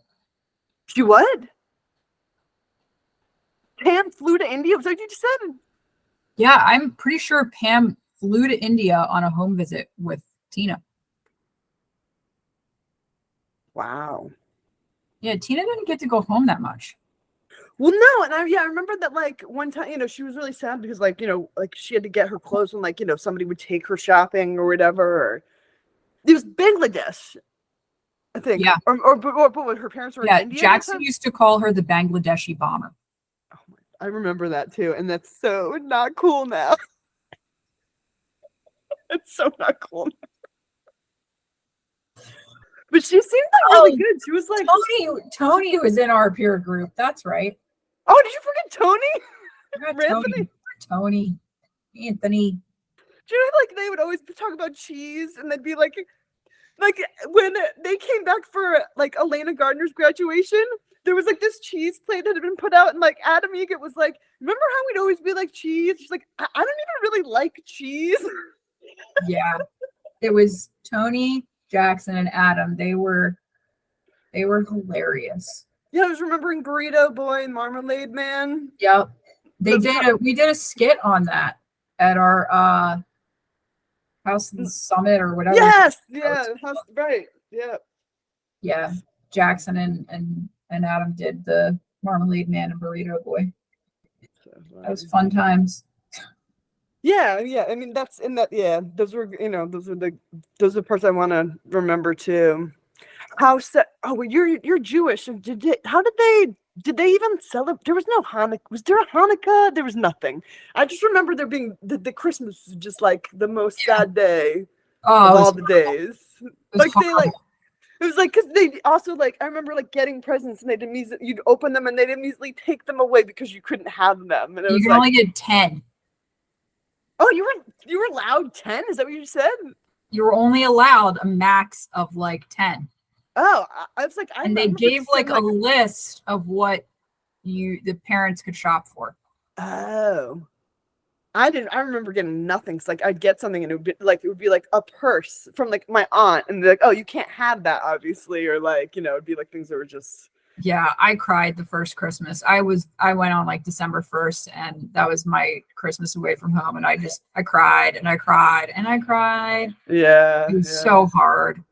She what? Pam flew to India? Was that what you just said? Yeah, I'm pretty sure Pam flew to India on a home visit with Tina. Wow. Yeah, Tina didn't get to go home that much. Well, no, and I remember that like one time, she was really sad because like, like she had to get her clothes when like, somebody would take her shopping or whatever. Or it was Bangladesh, I think, Yeah. but her parents were in Yeah. India at the Jackson time. used to call her the Bangladeshi bomber. Oh my, I remember that too, and that's so not cool now. It's so not cool now. But she seemed like really Oh, good. She was like, Tony was in our peer group. That's right. oh, did you forget Tony? I got Anthony? Tony, Anthony. Do you know, like they would always talk about cheese, and they'd be like when they came back for like Elena Gardner's graduation, there was like this cheese plate that had been put out, and like Adam Egget was like, remember how we'd always be like cheese? She's like, I don't even really like cheese. Yeah, it was Tony, Jackson, and Adam. They were hilarious. Yeah, I was remembering Burrito Boy and Marmalade Man. Yep. We did a skit on that at our House of the Summit or whatever. Yes, yeah, right. Yeah. Yeah. Jackson and Adam did the Marmalade Man and Burrito Boy. That was fun times. Yeah. I mean, that's in that. Yeah, those were those are the parts I want to remember too. Well, you're Jewish. Did they even celebrate? There was no Hanukkah. Was there a Hanukkah? There was nothing. I just remember there being the Christmas was just like the most sad day of all the days. Like it was like because they also like I remember like getting presents and you'd open them and they'd immediately take them away because you couldn't have them. And it was you can only get 10. Oh, you were allowed 10? Is that what you said? You were only allowed a max of like 10. Oh, I was like, and they gave like a list of what the parents could shop for. Oh, I remember getting nothing. So like I'd get something and it would be like a purse from like my aunt, and they're like, oh, you can't have that, obviously, or like it'd be like things that were just. Yeah, I cried the first Christmas. I went on like December 1st, and that was my Christmas away from home, and I cried and I cried and I cried. Yeah, it was so hard.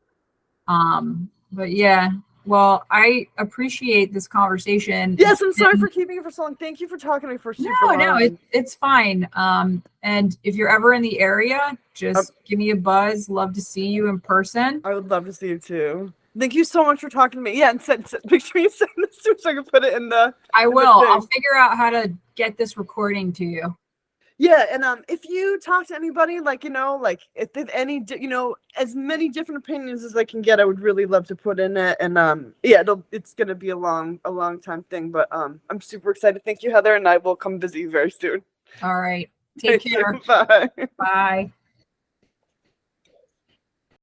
But yeah, well, I appreciate this conversation. Yes, I'm sorry for keeping it for so long. Thank you for talking to me for super long. No, it's fine. And if you're ever in the area, just give me a buzz. Love to see you in person. I would love to see you too. Thank you so much for talking to me. Yeah, and make sure you send this to me so I can put it in the. I will. I'll figure out how to get this recording to you. Yeah, and if you talk to anybody, like if they have any, as many different opinions as I can get, I would really love to put in it. And it's gonna be a long time thing, but I'm super excited. Thank you, Heather, and I will come visit you very soon. All right, take care. Bye. Bye.